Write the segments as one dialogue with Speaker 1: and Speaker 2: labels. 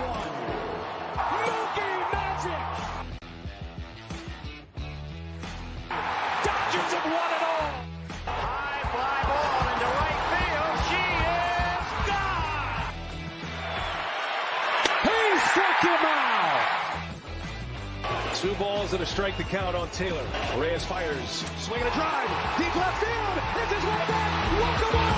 Speaker 1: one. Mookie Magic. Dodgers have won it all. High fly ball into right field. She is gone. He struck him out.
Speaker 2: 2 balls and a strike to count on Taylor. Reyes fires, swinging a drive, deep left field. It's his way back. Welcome on.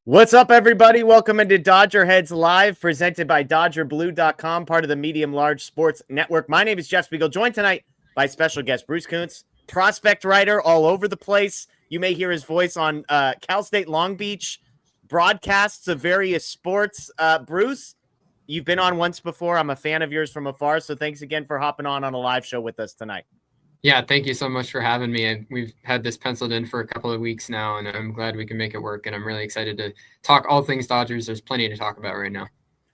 Speaker 3: What's up, everybody? Welcome into DodgerHeads Live, presented by DodgerBlue.com, part of the Medium Large Sports Network. My name is Jeff Spiegel, joined tonight by special guest Bruce Kuntz, prospect writer all over the place. You may hear his voice on Cal State Long Beach broadcasts of various sports. Bruce, you've been on once before. I'm a fan of yours from afar, so thanks again for hopping on a live show with us tonight.
Speaker 4: Yeah, thank you so much for having me. And we've had this penciled in for a couple of weeks now, and I'm glad we can make it work. And I'm really excited to talk all things Dodgers. There's plenty to talk about right now.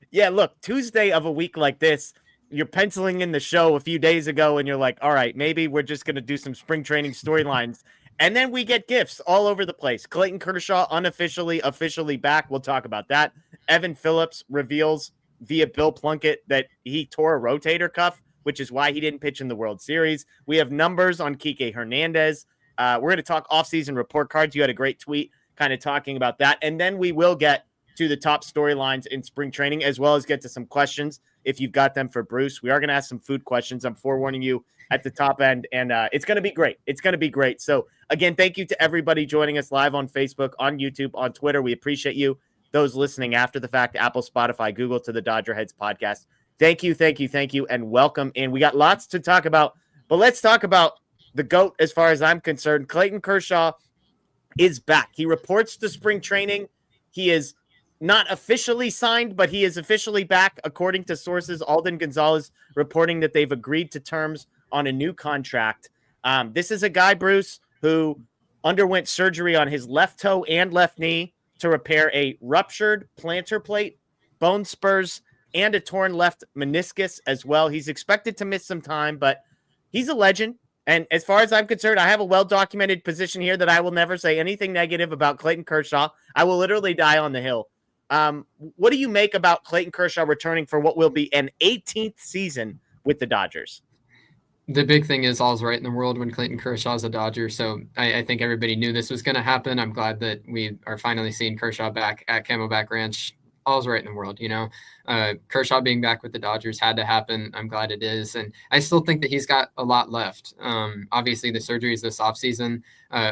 Speaker 3: Yeah, look, Tuesday of a week like this, you're penciling in the show a few days ago, and you're like, all right, maybe we're just going to do some spring training storylines. And then we get gifts all over the place. Clayton Kershaw officially back. We'll talk about that. Evan Phillips reveals via Bill Plunkett that he tore a rotator cuff, which is why he didn't pitch in the World Series. We have numbers on Kiké Hernández. We're going to talk offseason report cards. You had a great tweet kind of talking about that. And then we will get to the top storylines in spring training, as well as get to some questions if you've got them for Bruce. We are going to ask some food questions. I'm forewarning you at the top end, and it's going to be great. It's going to be great. So, again, thank you to everybody joining us live on Facebook, on YouTube, on Twitter. We appreciate you. Those listening after the fact, Apple, Spotify, Google, to the DodgerHeads podcast. Thank you, and welcome. And we got lots to talk about, but let's talk about the GOAT as far as I'm concerned. Clayton Kershaw is back. He reports to spring training. He is not officially signed, but he is officially back, according to sources. Alden Gonzalez reporting that they've agreed to terms on a new contract. This is a guy, Bruce, who underwent surgery on his left toe and left knee to repair a ruptured plantar plate, bone spurs, and a torn left meniscus as well. He's expected to miss some time, but he's a legend. And as far as I'm concerned, I have a well-documented position here that I will never say anything negative about Clayton Kershaw. I will literally die on the hill. What do you make about Clayton Kershaw returning for what will be an 18th season with the Dodgers?
Speaker 4: The big thing is all's right in the world when Clayton Kershaw is a Dodger. So I think everybody knew this was going to happen. I'm glad that we are finally seeing Kershaw back at Camelback Ranch. All's right in the world, Kershaw being back with the Dodgers had to happen. I'm glad it is. And I still think that he's got a lot left. Obviously the surgeries this offseason,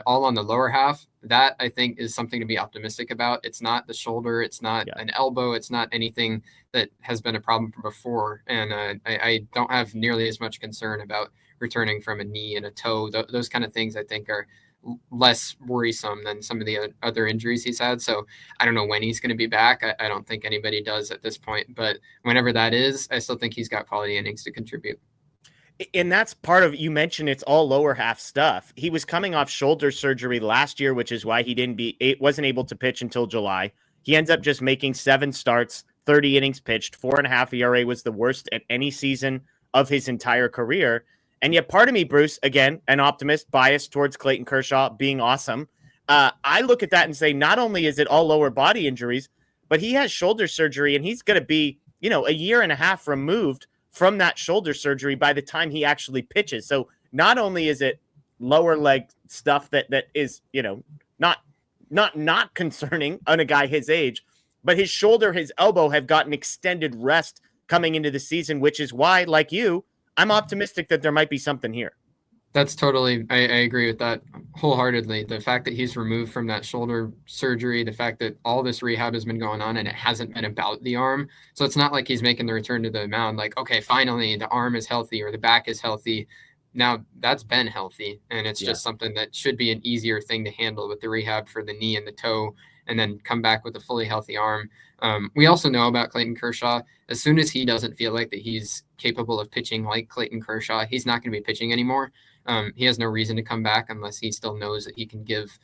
Speaker 4: all on the lower half, that I think is something to be optimistic about. It's not the shoulder. It's not an elbow. It's not anything that has been a problem from before. And I don't have nearly as much concern about returning from a knee and a toe. Those kind of things I think are less worrisome than some of the other injuries he's had. So I don't know when he's going to be back. I don't think anybody does at this point, but whenever that is, I still think he's got quality innings to contribute.
Speaker 3: And that's part of, you mentioned it's all lower half stuff. He was coming off shoulder surgery last year, which is why he wasn't able to pitch until July. He ends up just making 7 starts, 30 innings pitched, 4.5 ERA was the worst at any season of his entire career. And yet part of me, Bruce, again, an optimist, biased towards Clayton Kershaw being awesome. I look at that and say, not only is it all lower body injuries, but he has shoulder surgery and he's going to be, a year and a half removed from that shoulder surgery by the time he actually pitches. So not only is it lower leg stuff that is, not concerning on a guy his age, but his shoulder, his elbow have gotten extended rest coming into the season, which is why, like you, I'm optimistic that there might be something here.
Speaker 4: That's totally, I agree with that wholeheartedly. The fact that he's removed from that shoulder surgery, the fact that all this rehab has been going on and it hasn't been about the arm. So it's not like he's making the return to the mound like, okay, finally the arm is healthy or the back is healthy. Now that's been healthy. And it's just something that should be an easier thing to handle with the rehab for the knee and the toe, and then come back with a fully healthy arm. We also know about Clayton Kershaw. As soon as he doesn't feel like that he's capable of pitching like Clayton Kershaw, he's not going to be pitching anymore. He has no reason to come back unless he still knows that he can give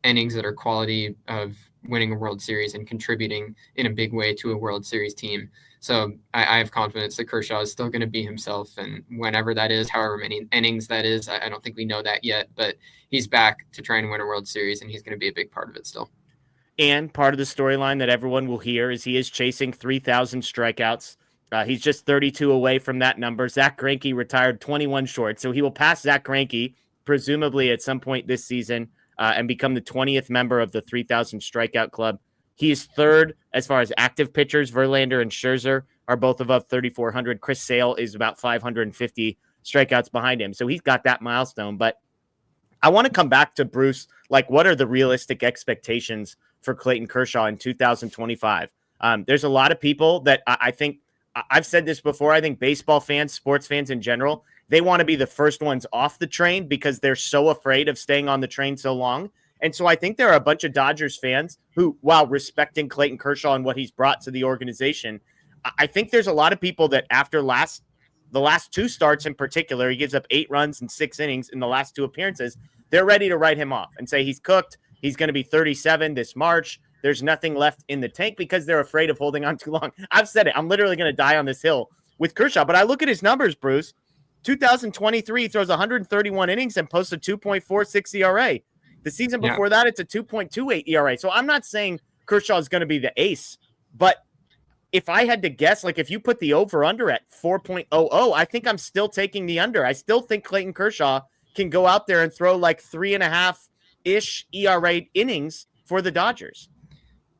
Speaker 4: innings that are quality of winning a World Series and contributing in a big way to a World Series team. So I have confidence that Kershaw is still going to be himself. And whenever that is, however many innings that is, I don't think we know that yet, but he's back to try and win a World Series and he's going to be a big part of it still.
Speaker 3: And part of the storyline that everyone will hear is he is chasing 3,000 strikeouts. He's just 32 away from that number. Zach Greinke retired 21 short, so he will pass Zach Greinke presumably at some point this season and become the 20th member of the 3,000 strikeout club. He is third as far as active pitchers. Verlander and Scherzer are both above 3,400. Chris Sale is about 550 strikeouts behind him, so he's got that milestone. But I want to come back to Bruce. Like, what are the realistic expectations for Clayton Kershaw in 2025? There's a lot of people that I think, I've said this before, I think baseball fans, sports fans in general, they want to be the first ones off the train because they're so afraid of staying on the train so long. And so I think there are a bunch of Dodgers fans who, while respecting Clayton Kershaw and what he's brought to the organization, I think there's a lot of people that after the last two starts in particular, he gives up 8 runs in 6 innings in the last 2 appearances. They're ready to write him off and say he's cooked. He's going to be 37 this March. There's nothing left in the tank because they're afraid of holding on too long. I've said it. I'm literally going to die on this hill with Kershaw. But I look at his numbers, Bruce. 2023, he throws 131 innings and posts a 2.46 ERA. The season before that, it's a 2.28 ERA. So I'm not saying Kershaw is going to be the ace, but if I had to guess, like if you put the over-under at 4.00, I think I'm still taking the under. I still think Clayton Kershaw can go out there and throw like 3.5-ish ERA innings for the Dodgers.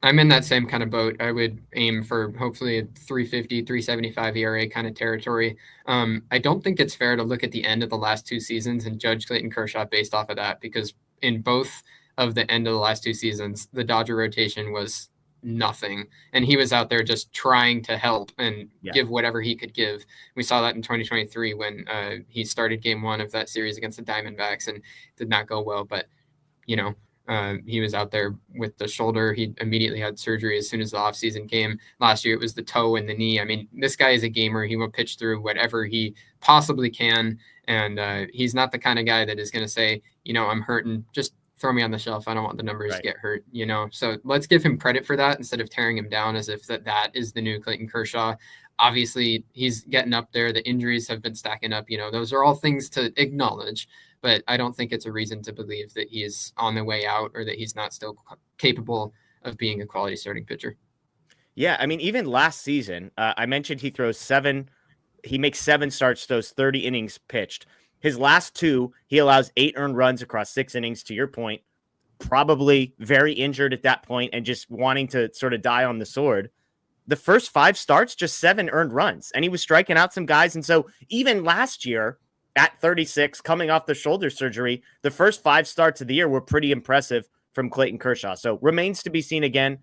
Speaker 4: I'm in that same kind of boat. I would aim for hopefully a 350, 375 ERA kind of territory. I don't think it's fair to look at the end of the last 2 seasons and judge Clayton Kershaw based off of that, because in both of the end of the last 2 seasons, the Dodger rotation was nothing. And he was out there just trying to help and give whatever he could give. We saw that in 2023 when he started game 1 of that series against the Diamondbacks and did not go well. But, he was out there with the shoulder. He immediately had surgery as soon as the offseason came. Last year, it was the toe and the knee. I mean, this guy is a gamer. He will pitch through whatever he possibly can. And he's not the kind of guy that is going to say, I'm hurting, just throw me on the shelf. I don't want the numbers to get hurt, So let's give him credit for that instead of tearing him down as if that is the new Clayton Kershaw. Obviously, he's getting up there. The injuries have been stacking up. Those are all things to acknowledge. But I don't think it's a reason to believe that he is on the way out or that he's not still capable of being a quality starting pitcher.
Speaker 3: Yeah, I mean, even last season, I mentioned he makes 7 starts, throws 30 innings pitched. His last 2, he allows 8 earned runs across 6 innings, to your point, probably very injured at that point and just wanting to sort of die on the sword. The first 5 starts, just 7 earned runs, and he was striking out some guys. And so even last year, at 36, coming off the shoulder surgery, the first 5 starts of the year were pretty impressive from Clayton Kershaw. So remains to be seen again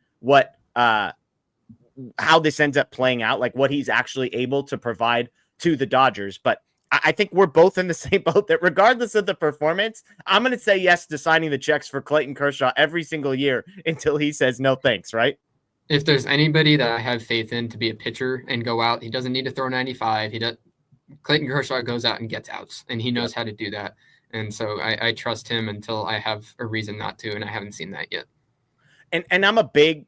Speaker 3: how this ends up playing out, like what he's actually able to provide to the Dodgers. But I think we're both in the same boat that regardless of the performance, I'm going to say yes to signing the checks for Clayton Kershaw every single year until he says no thanks, right?
Speaker 4: If there's anybody that I have faith in to be a pitcher and go out, he doesn't need to throw 95. Clayton Kershaw goes out and gets outs, and he knows how to do that. And so I trust him until I have a reason not to, and I haven't seen that yet.
Speaker 3: And I'm a big,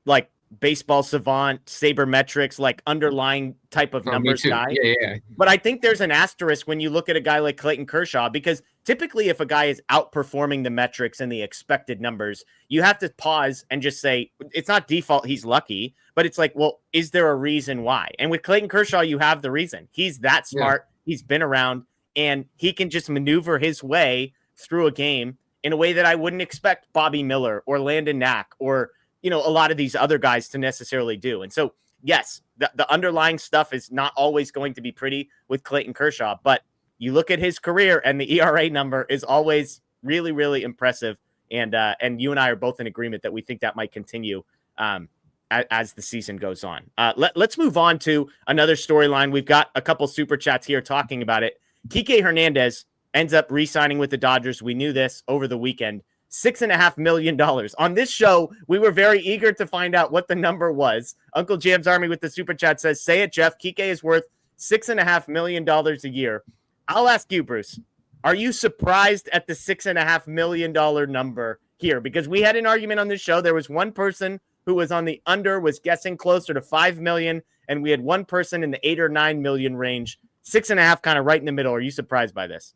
Speaker 3: baseball savant, sabermetrics, underlying type of numbers guy.
Speaker 4: Yeah.
Speaker 3: But I think there's an asterisk when you look at a guy like Clayton Kershaw, because typically if a guy is outperforming the metrics and the expected numbers, you have to pause and just say, it's not default, he's lucky, but it's like, well, is there a reason why? And with Clayton Kershaw, you have the reason. He's that smart. He's been around, and he can just maneuver his way through a game in a way that I wouldn't expect Bobby Miller or Landon Knack or, a lot of these other guys to necessarily do. And so, yes, the underlying stuff is not always going to be pretty with Clayton Kershaw, but you look at his career and the ERA number is always really, really impressive. And you and I are both in agreement that we think that might continue as the season goes on. Let's move on to another storyline. We've got a couple super chats here talking about it. Kiké Hernández ends up re-signing with the Dodgers. We knew this over the weekend. $6.5 million. On this show, we were very eager to find out what the number was. Uncle Jam's Army with the super chat says, say it, Jeff. Kiké is worth $6.5 million a year. I'll ask you, Bruce, are you surprised at the $6.5 million number here? Because we had an argument on this show. There was one person who was on the under, was guessing closer to 5 million, and we had one person in the 8 or 9 million range. 6.5 kind of right in the middle. Are you surprised by this?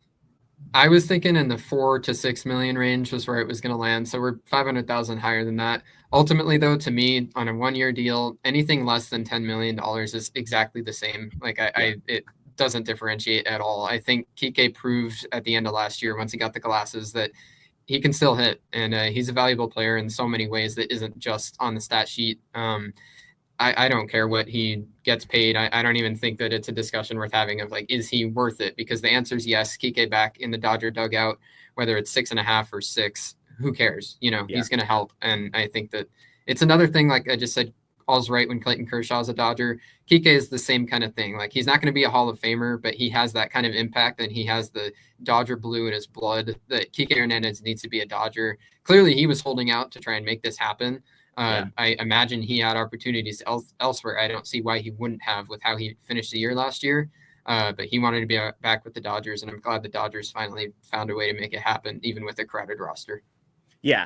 Speaker 4: I was thinking in the 4 to 6 million range was where it was going to land. So we're 500,000 higher than that. Ultimately, though, to me, on a 1-year deal, anything less than $10 million is exactly the same. Like it doesn't differentiate at all. I think Kiké proved at the end of last year, once he got the glasses, that he can still hit, and he's a valuable player in so many ways that isn't just on the stat sheet. I don't care what he gets paid. I don't even think that it's a discussion worth having of like, is he worth it? Because the answer is yes. Kiké back in the Dodger dugout, whether it's 6.5 or 6, who cares? He's going to help. And I think that it's another thing. Like I just said, all's right when Clayton Kershaw is a Dodger. Kiké is the same kind of thing. Like he's not going to be a Hall of Famer, but he has that kind of impact, and he has the Dodger blue in his blood. That Kiké Hernández needs to be a Dodger. Clearly, he was holding out to try and make this happen. I imagine he had opportunities elsewhere. I don't see why he wouldn't have with how he finished the year last year. But he wanted to be back with the Dodgers, and I'm glad the Dodgers finally found a way to make it happen, even with a crowded roster.
Speaker 3: Yeah.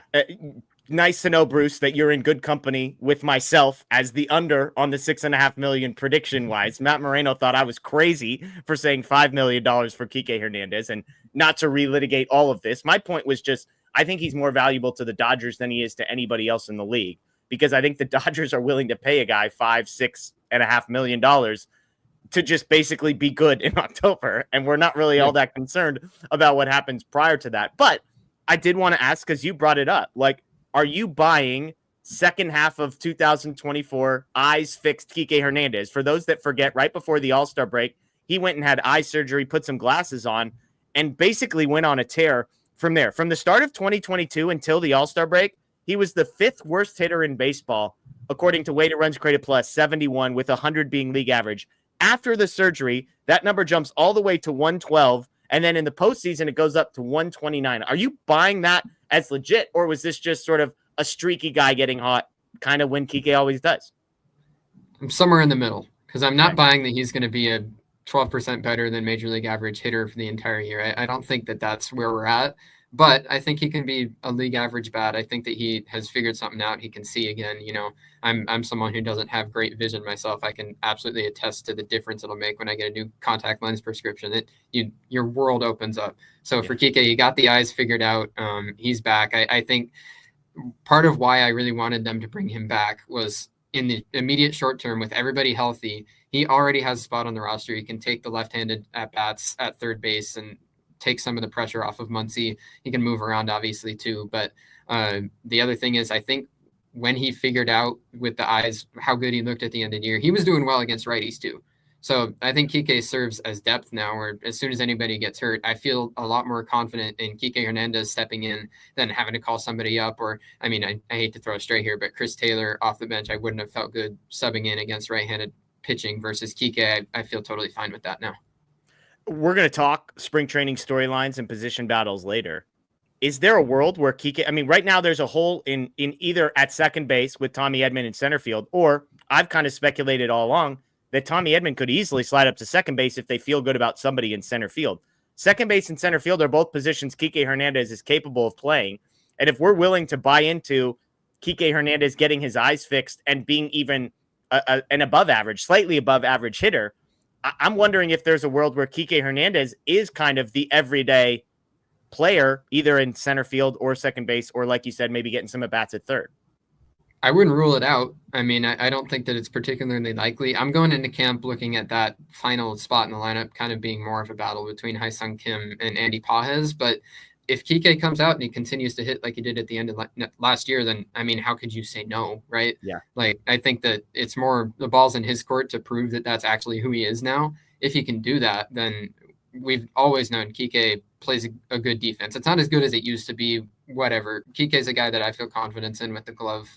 Speaker 3: Nice to know, Bruce, that you're in good company with myself as the under on the 6.5 million prediction wise. Matt Moreno thought I was crazy for saying $5 million for Kiké Hernández, and not to relitigate all of this. My point was just, I think he's more valuable to the Dodgers than he is to anybody else in the league, because I think the Dodgers are willing to pay a guy $6.5 million to just basically be good in October. And we're not really all that concerned about what happens prior to that. But I did want to ask, because you brought it up, like, are you buying second half of 2024 eyes fixed Kiké Hernández? For those that forget, right before the All-Star break, he went and had eye surgery, put some glasses on, and basically went on a tear from there. From the start of 2022 until the All-Star break, he was the 5th worst hitter in baseball, according to weighted runs created plus, 71, with 100 being league average. After the surgery, that number jumps all the way to 112, and then in the postseason, it goes up to 129. Are you buying that as legit, or was this just sort of a streaky guy getting hot, kind of when Kiké always does?
Speaker 4: I'm somewhere in the middle, because I'm not buying that he's going to be a 12% better than major league average hitter for the entire year. I don't think that that's where we're at, but I think he can be a league average bat. I think that he has figured something out. He can see again. I'm someone who doesn't have great vision myself. I can absolutely attest to the difference it'll make when I get a new contact lens prescription. Your world opens up. So for Kiké, he got the eyes figured out. He's back. I think part of why I really wanted them to bring him back was in the immediate short term, with everybody healthy, he already has a spot on the roster. He can take the left-handed at-bats at third base and take some of the pressure off of Muncy. He can move around, obviously, too. But the other thing is, I think when he figured out with the eyes how good he looked at the end of the year, he was doing well against righties, too. So I think Kiké serves as depth now, where as soon as anybody gets hurt, I feel a lot more confident in Kiké Hernández stepping in than having to call somebody up. Or, I mean, I hate to throw a stray here, but Chris Taylor off the bench, I wouldn't have felt good subbing in against right-handed pitching versus Kiké. I feel totally fine with that now.
Speaker 3: We're going to talk spring training storylines and position battles later. Is there a world where Kiké, I mean, right now there's a hole in either at second base with Tommy Edman in center field, or I've kind of speculated all along that Tommy Edman could easily slide up to second base if they feel good about somebody in center field. Second base and center field are both positions Kiké Hernández is capable of playing. And if we're willing to buy into Kiké Hernández getting his eyes fixed and being even an above average, slightly above average hitter, I'm wondering if there's a world where Kiké Hernández is kind of the everyday player, either in center field or second base, or like you said, maybe getting some at-bats at third.
Speaker 4: I wouldn't rule it out. I mean, I don't think that it's particularly likely. I'm going into camp looking at that final spot in the lineup kind of being more of a battle between Haesung Kim and Andy Pages. But if Kiké comes out and he continues to hit like he did at the end of last year, then, I mean, how could you say no, right?
Speaker 3: Yeah.
Speaker 4: Like, I think that it's more the ball's in his court to prove that that's actually who he is now. If he can do that, then we've always known Kiké plays a good defense. It's not as good as it used to be, whatever. Kiké is a guy that I feel confidence in with the glove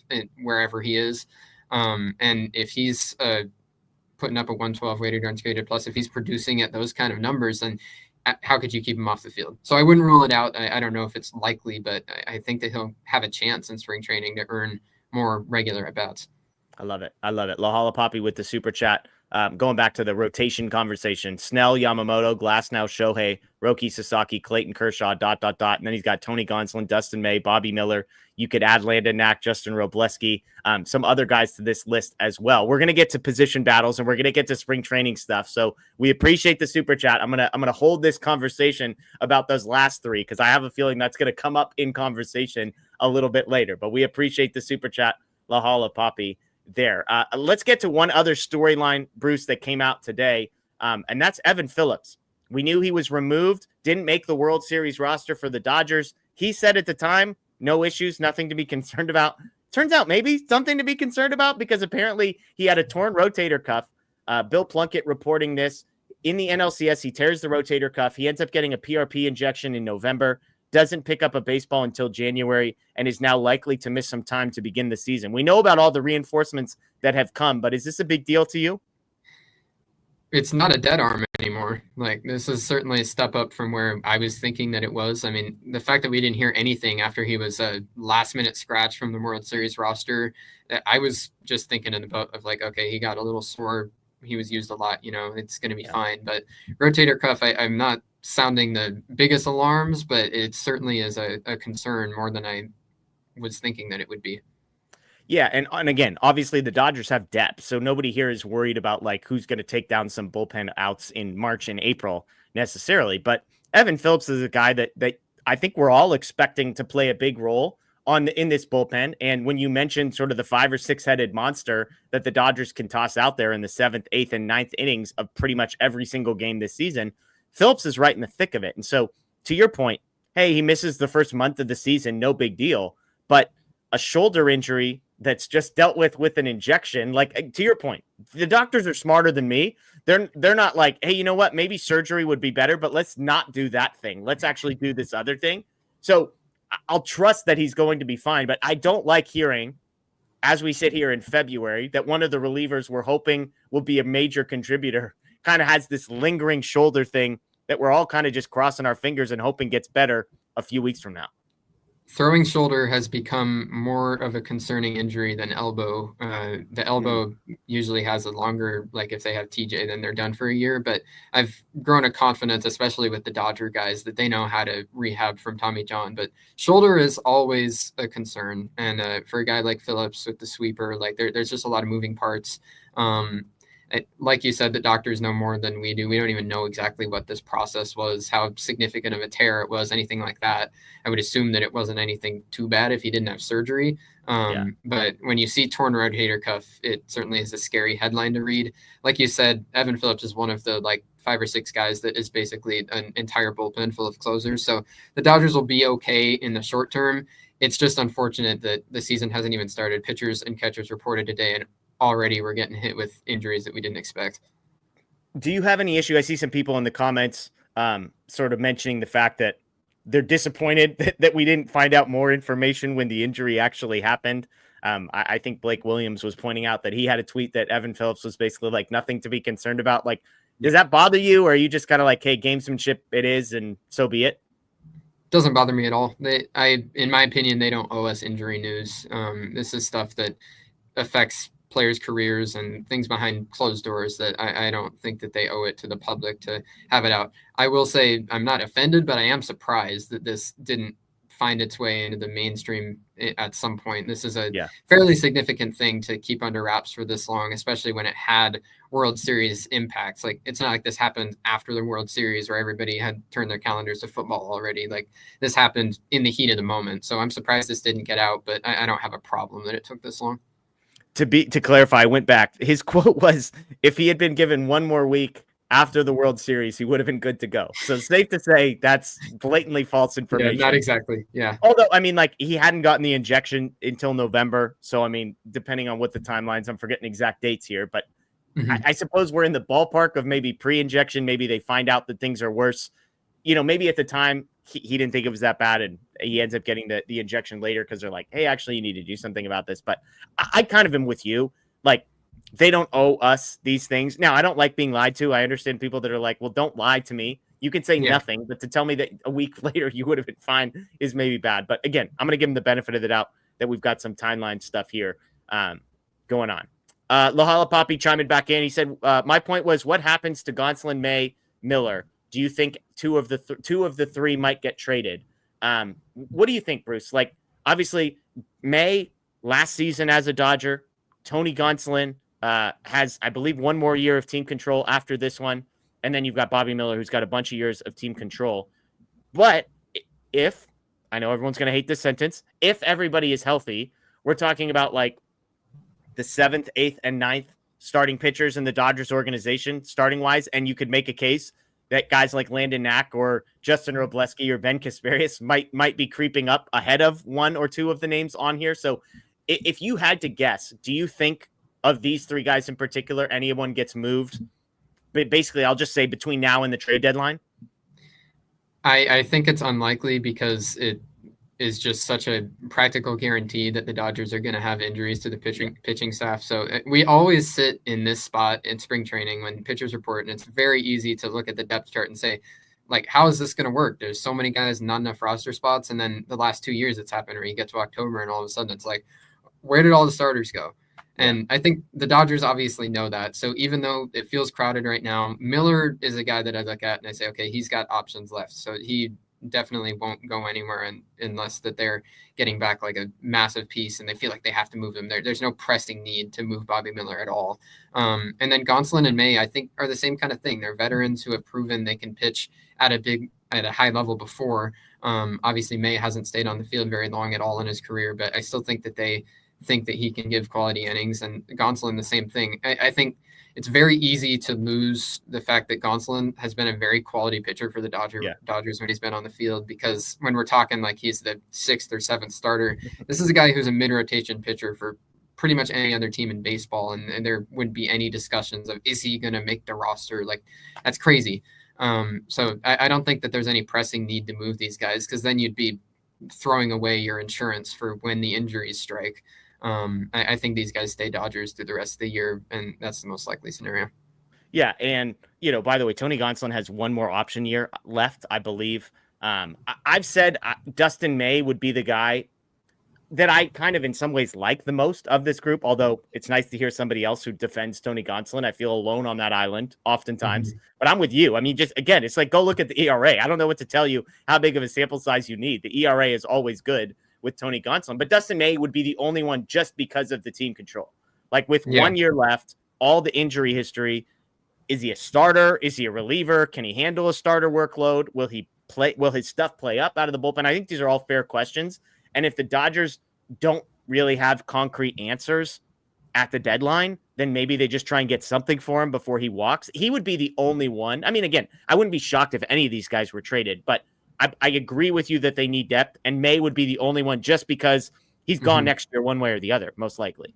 Speaker 4: wherever he is. And if he's putting up a 112 weighted runs created plus, if he's producing at those kind of numbers, then how could you keep him off the field? So I wouldn't rule it out. I don't know if it's likely, but I think that he'll have a chance in spring training to earn more regular at-bats.
Speaker 3: I love it. I love it. Lahala Poppy with the super chat. going back to the rotation conversation, Snell, Yamamoto, Glasnow, Shohei, Roki Sasaki, Clayton Kershaw, ... And then he's got Tony Gonsolin, Dustin May, Bobby Miller. You could add Landon Knack, Justin Robleski, some other guys to this list as well. We're going to get to position battles and we're going to get to spring training stuff. So we appreciate the super chat. I'm going to hold this conversation about those last three because I have a feeling that's going to come up in conversation a little bit later. But we appreciate the super chat, Lahala Poppy there. Let's get to one other storyline, Bruce, that came out today, and that's Evan Phillips. We knew he was removed, didn't make the World Series roster for the Dodgers. He said at the time, no issues, nothing to be concerned about. Turns out maybe something to be concerned about because apparently he had a torn rotator cuff. Bill Plunkett reporting this in the NLCS. He tears the rotator cuff. He ends up getting a PRP injection in November, doesn't pick up a baseball until January, and is now likely to miss some time to begin the season. We know about all the reinforcements that have come, but is this a big deal to you?
Speaker 4: It's not a dead arm anymore. Like, this is certainly a step up from where I was thinking that it was. I mean, the fact that we didn't hear anything after he was a last-minute scratch from the World Series roster, I was just thinking in the boat of like, okay, he got a little sore. He was used a lot, it's going to be fine. But rotator cuff, I'm not sounding the biggest alarms, but it certainly is a concern more than I was thinking that it would be.
Speaker 3: Yeah, and again, obviously the Dodgers have depth, so nobody here is worried about like who's going to take down some bullpen outs in March and April necessarily. But Evan Phillips is a guy that I think we're all expecting to play a big role in this bullpen. And when you mentioned sort of the 5 or 6 headed monster that the Dodgers can toss out there in the 7th, 8th, and 9th innings of pretty much every single game this season, Phillips is right in the thick of it. And so to your point, hey, he misses the first month of the season, no big deal. But a shoulder injury that's just dealt with an injection, like to your point, the doctors are smarter than me. They're not like, hey, you know what? Maybe surgery would be better, but let's not do that thing. Let's actually do this other thing. So I'll trust that he's going to be fine, but I don't like hearing, as we sit here in February, that one of the relievers we're hoping will be a major contributor kind of has this lingering shoulder thing that we're all kind of just crossing our fingers and hoping gets better a few weeks from now.
Speaker 4: Throwing shoulder has become more of a concerning injury than elbow. The elbow usually has a longer, like if they have TJ, then they're done for a year. But I've grown a confidence, especially with the Dodger guys, that they know how to rehab from Tommy John. But shoulder is always a concern. And for a guy like Phillips with the sweeper, like there's just a lot of moving parts. Like you said, the doctors know more than we do. We don't even know exactly what this process was, how significant of a tear it was, anything like that. I would assume that it wasn't anything too bad if he didn't have surgery. But when you see torn rotator cuff, it certainly is a scary headline to read. Like you said, Evan Phillips is one of the 5 or 6 guys that is basically an entire bullpen full of closers. So the Dodgers will be okay in the short term. It's just unfortunate that the season hasn't even started. Pitchers and catchers reported today, and already we're getting hit with injuries that we didn't expect.
Speaker 3: Do you have any issue? I see some people in the comments sort of mentioning the fact that they're disappointed that we didn't find out more information when the injury actually happened. I think Blake Williams was pointing out that he had a tweet that Evan Phillips was basically like nothing to be concerned about. Like, does that bother you? Or are you just kind of like, hey, gamesmanship it is, and so be it?
Speaker 4: Doesn't bother me at all. In my opinion, they don't owe us injury news. This is stuff that affects players' careers and things behind closed doors that I don't think that they owe it to the public to have it out. I will say I'm not offended, but I am surprised that this didn't find its way into the mainstream at some point. This is a fairly significant thing to keep under wraps for this long, especially when it had World Series impacts. Like, it's not like this happened after the World Series where everybody had turned their calendars to football already. Like, this happened in the heat of the moment. So I'm surprised this didn't get out, but I don't have a problem that it took this long.
Speaker 3: To clarify, I went back. His quote was, if he had been given one more week after the World Series, he would have been good to go. So it's safe to say that's blatantly false information.
Speaker 4: Yeah, not exactly. Yeah.
Speaker 3: Although, I mean, like, he hadn't gotten the injection until November. So, I mean, depending on what the timelines, I'm forgetting exact dates here, but I suppose we're in the ballpark of maybe pre-injection. Maybe they find out that things are worse. Maybe at the time he didn't think it was that bad, and he ends up getting the injection later because they're like, hey, actually, you need to do something about this. But I kind of am with you. Like, they don't owe us these things. Now, I don't like being lied to. I understand people that are like, well, don't lie to me. You can say nothing, but to tell me that a week later you would have been fine is maybe bad. But again, I'm going to give him the benefit of the doubt that we've got some timeline stuff here going on. Lahala Poppy chiming back in. He said, my point was, what happens to Gonsolin, May, Miller? Do you think two of the three might get traded? What do you think, Bruce? Like, obviously, May last season as a Dodger, Tony Gonsolin has, I believe, one more year of team control after this one. And then you've got Bobby Miller, who's got a bunch of years of team control. But if, I know everyone's going to hate this sentence, if everybody is healthy, we're talking about like the 7th, 8th, and 9th starting pitchers in the Dodgers organization, starting wise. And you could make a case that guys like Landon Knack or Justin Robleski or Ben Kasparius might be creeping up ahead of one or two of the names on here. So if you had to guess, do you think of these three guys in particular, anyone gets moved? But basically, I'll just say between now and the trade deadline.
Speaker 4: I think it's unlikely because it is just such a practical guarantee that the Dodgers are going to have injuries to the pitching staff. So we always sit in this spot in spring training when pitchers report, and it's very easy to look at the depth chart and say, like, how is this going to work? There's so many guys, not enough roster spots. And then the last 2 years it's happened where you get to October and all of a sudden it's like, where did all the starters go? And I think the Dodgers obviously know that. So even though it feels crowded right now, Miller is a guy that I look at and I say, okay, he's got options left. So he definitely won't go anywhere unless that they're getting back like a massive piece and they feel like they have to move him. There's no pressing need to move Bobby Miller at all. And then Gonsolin and May, I think, are the same kind of thing. They're veterans who have proven they can pitch at a high level before. Obviously, May hasn't stayed on the field very long at all in his career, but I still think that they think that he can give quality innings, and Gonsolin the same thing. I think it's very easy to lose the fact that Gonsolin has been a very quality pitcher for the Dodgers when he's been on the field, because when we're talking like he's the 6th or 7th starter, this is a guy who's a mid-rotation pitcher for pretty much any other team in baseball, and there wouldn't be any discussions of is he going to make the roster. Like, that's crazy. So I don't think that there's any pressing need to move these guys, because then you'd be throwing away your insurance for when the injuries strike. I think these guys stay Dodgers through the rest of the year, and that's the most likely scenario.
Speaker 3: Yeah, and, by the way, Tony Gonsolin has one more option year left, I believe. I've said Dustin May would be the guy that I kind of in some ways like the most of this group, although it's nice to hear somebody else who defends Tony Gonsolin. I feel alone on that island oftentimes, but I'm with you. I mean, just again, it's like, go look at the ERA. I don't know what to tell you how big of a sample size you need. The ERA is always good with Tony Gonsolin, but Dustin May would be the only one just because of the team control. Like with 1 year left, all the injury history, is he a starter? Is he a reliever? Can he handle a starter workload? Will he play? Will his stuff play up out of the bullpen? I think these are all fair questions. And if the Dodgers don't really have concrete answers at the deadline, then maybe they just try and get something for him before he walks. He would be the only one. I mean, again, I wouldn't be shocked if any of these guys were traded, but I agree with you that they need depth, and May would be the only one just because he's gone next year one way or the other, most likely.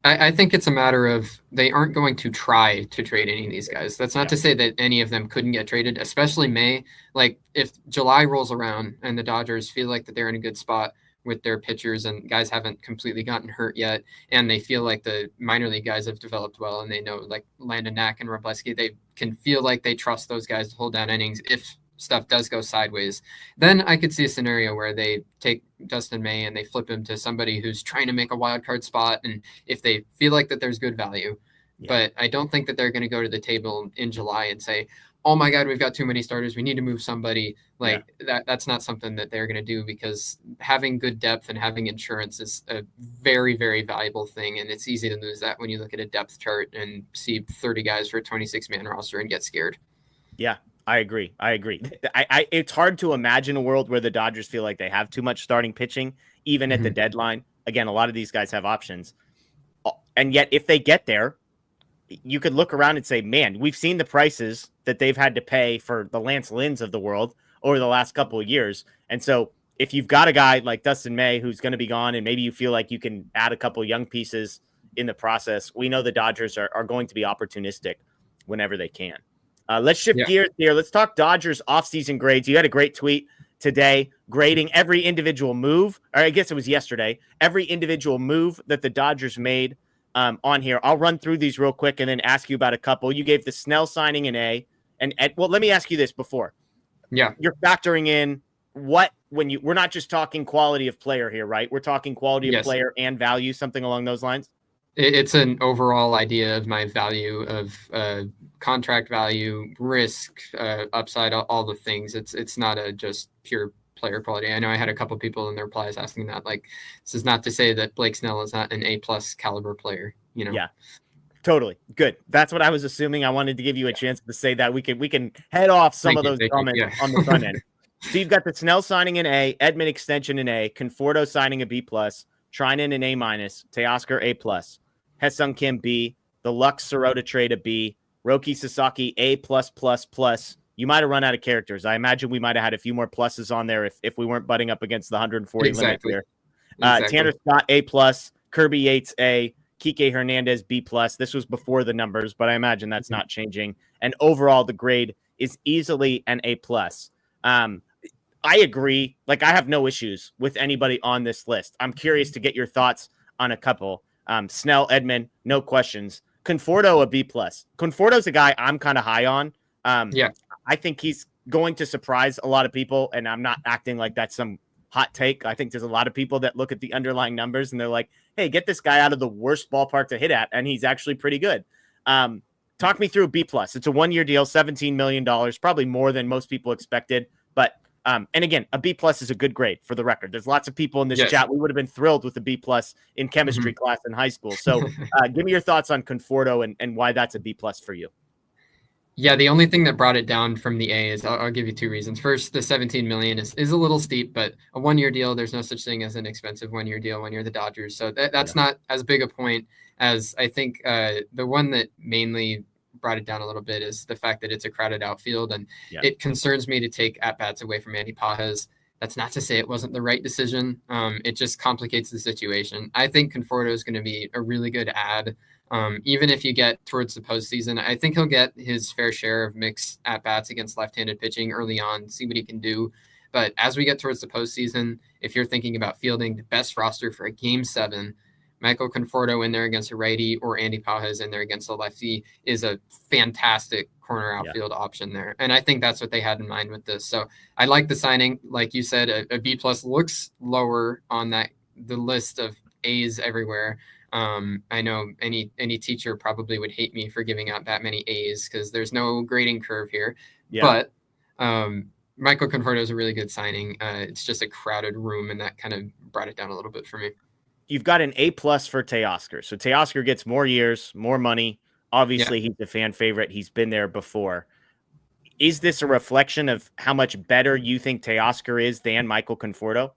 Speaker 4: I think it's a matter of they aren't going to try to trade any of these guys. That's not to say that any of them couldn't get traded, especially May. Like, if July rolls around and the Dodgers feel like that they're in a good spot with their pitchers and guys haven't completely gotten hurt yet, and they feel like the minor league guys have developed well, and they know, like Landon Knack and Robleski, they can feel like they trust those guys to hold down innings if stuff does go sideways, then I could see a scenario where they take Dustin May and they flip him to somebody who's trying to make a wild card spot, and if they feel like that there's good value. But I don't think that they're going to go to the table in July and say, oh my God, we've got too many starters, we need to move somebody. Like, that's not something that they're going to do, because having good depth and having insurance is a very, very valuable thing. And it's easy to lose that when you look at a depth chart and see 30 guys for a 26-man roster and get scared.
Speaker 3: Yeah. I agree. It's hard to imagine a world where the Dodgers feel like they have too much starting pitching, even at the deadline. Again, a lot of these guys have options. And yet, if they get there, you could look around and say, man, we've seen the prices that they've had to pay for the Lance Lynn's of the world over the last couple of years. And so if you've got a guy like Dustin May who's going to be gone, and maybe you feel like you can add a couple young pieces in the process, we know the Dodgers are going to be opportunistic whenever they can. Let's shift gears here. Let's talk Dodgers offseason grades. You had a great tweet today grading every individual move, or I guess it was yesterday, every individual move that the Dodgers made on here. I'll run through these real quick and then ask you about a couple. You gave the Snell signing an A. And well, let me ask you this before. Yeah. You're factoring in we're not just talking quality of player here, right? We're talking quality of player and value, something along those lines.
Speaker 4: It's an overall idea of my value of contract value, risk, upside, all the things. It's not a just pure player quality. I know I had a couple people in their replies asking that. Like, this is not to say that Blake Snell is not an A+ caliber player.
Speaker 3: Yeah. Totally. Good. That's what I was assuming. I wanted to give you a chance to say that. We can head off some of those comments on the front end. So you've got the Snell signing an A, Edman extension an A, Conforto signing a B+, Treinen an A-, Teoscar A+, Haesung Kim B, the Lux Sirota trade a B, Roki Sasaki A+++. You might have run out of characters. I imagine we might have had a few more pluses on there if we weren't butting up against the 140 limit here. Tanner Scott A+, Kirby Yates A, Kiké Hernández B+. This was before the numbers, but I imagine that's not changing. And overall, the grade is easily an A+. I agree. Like, I have no issues with anybody on this list. I'm curious to get your thoughts on a couple. Snell, Edman, no questions. Conforto, a B+. Conforto's a guy I'm kind of high on. I think he's going to surprise a lot of people, and I'm not acting like that's some hot take. I think there's a lot of people that look at the underlying numbers and they're like, hey, get this guy out of the worst ballpark to hit at, and he's actually pretty good. Talk me through a B+. It's a 1-year deal, $17 million, probably more than most people expected. But and again, a B+ is a good grade for the record. There's lots of people in this chat. We would have been thrilled with a B+ in chemistry class in high school. So give me your thoughts on Conforto and why that's a B+ for you.
Speaker 4: Yeah, the only thing that brought it down from the A is I'll give you two reasons. First, the $17 million is a little steep, but a 1-year deal, there's no such thing as an expensive 1-year deal when you're the Dodgers. So that's not as big a point as I think the one that mainly brought it down a little bit is the fact that it's a crowded outfield, and it concerns me to take at-bats away from Andy Pages. That's not to say it wasn't the right decision. It just complicates the situation. I think Conforto is going to be a really good add. Even if you get towards the postseason, I think he'll get his fair share of mixed at-bats against left-handed pitching early on, see what he can do. But as we get towards the postseason, if you're thinking about fielding the best roster for a Game 7, Michael Conforto in there against a righty or Andy Pages in there against a lefty is a fantastic corner outfield option there. And I think that's what they had in mind with this. So I like the signing. Like you said, a B+ looks lower on the list of A's everywhere. I know any teacher probably would hate me for giving out that many A's because there's no grading curve here. But Michael Conforto is a really good signing. It's just a crowded room, and that kind of brought it down a little bit for me.
Speaker 3: You've got an A+ for Teoscar. So Teoscar gets more years, more money. Obviously, he's a fan favorite. He's been there before. Is this a reflection of how much better you think Teoscar is than Michael Conforto?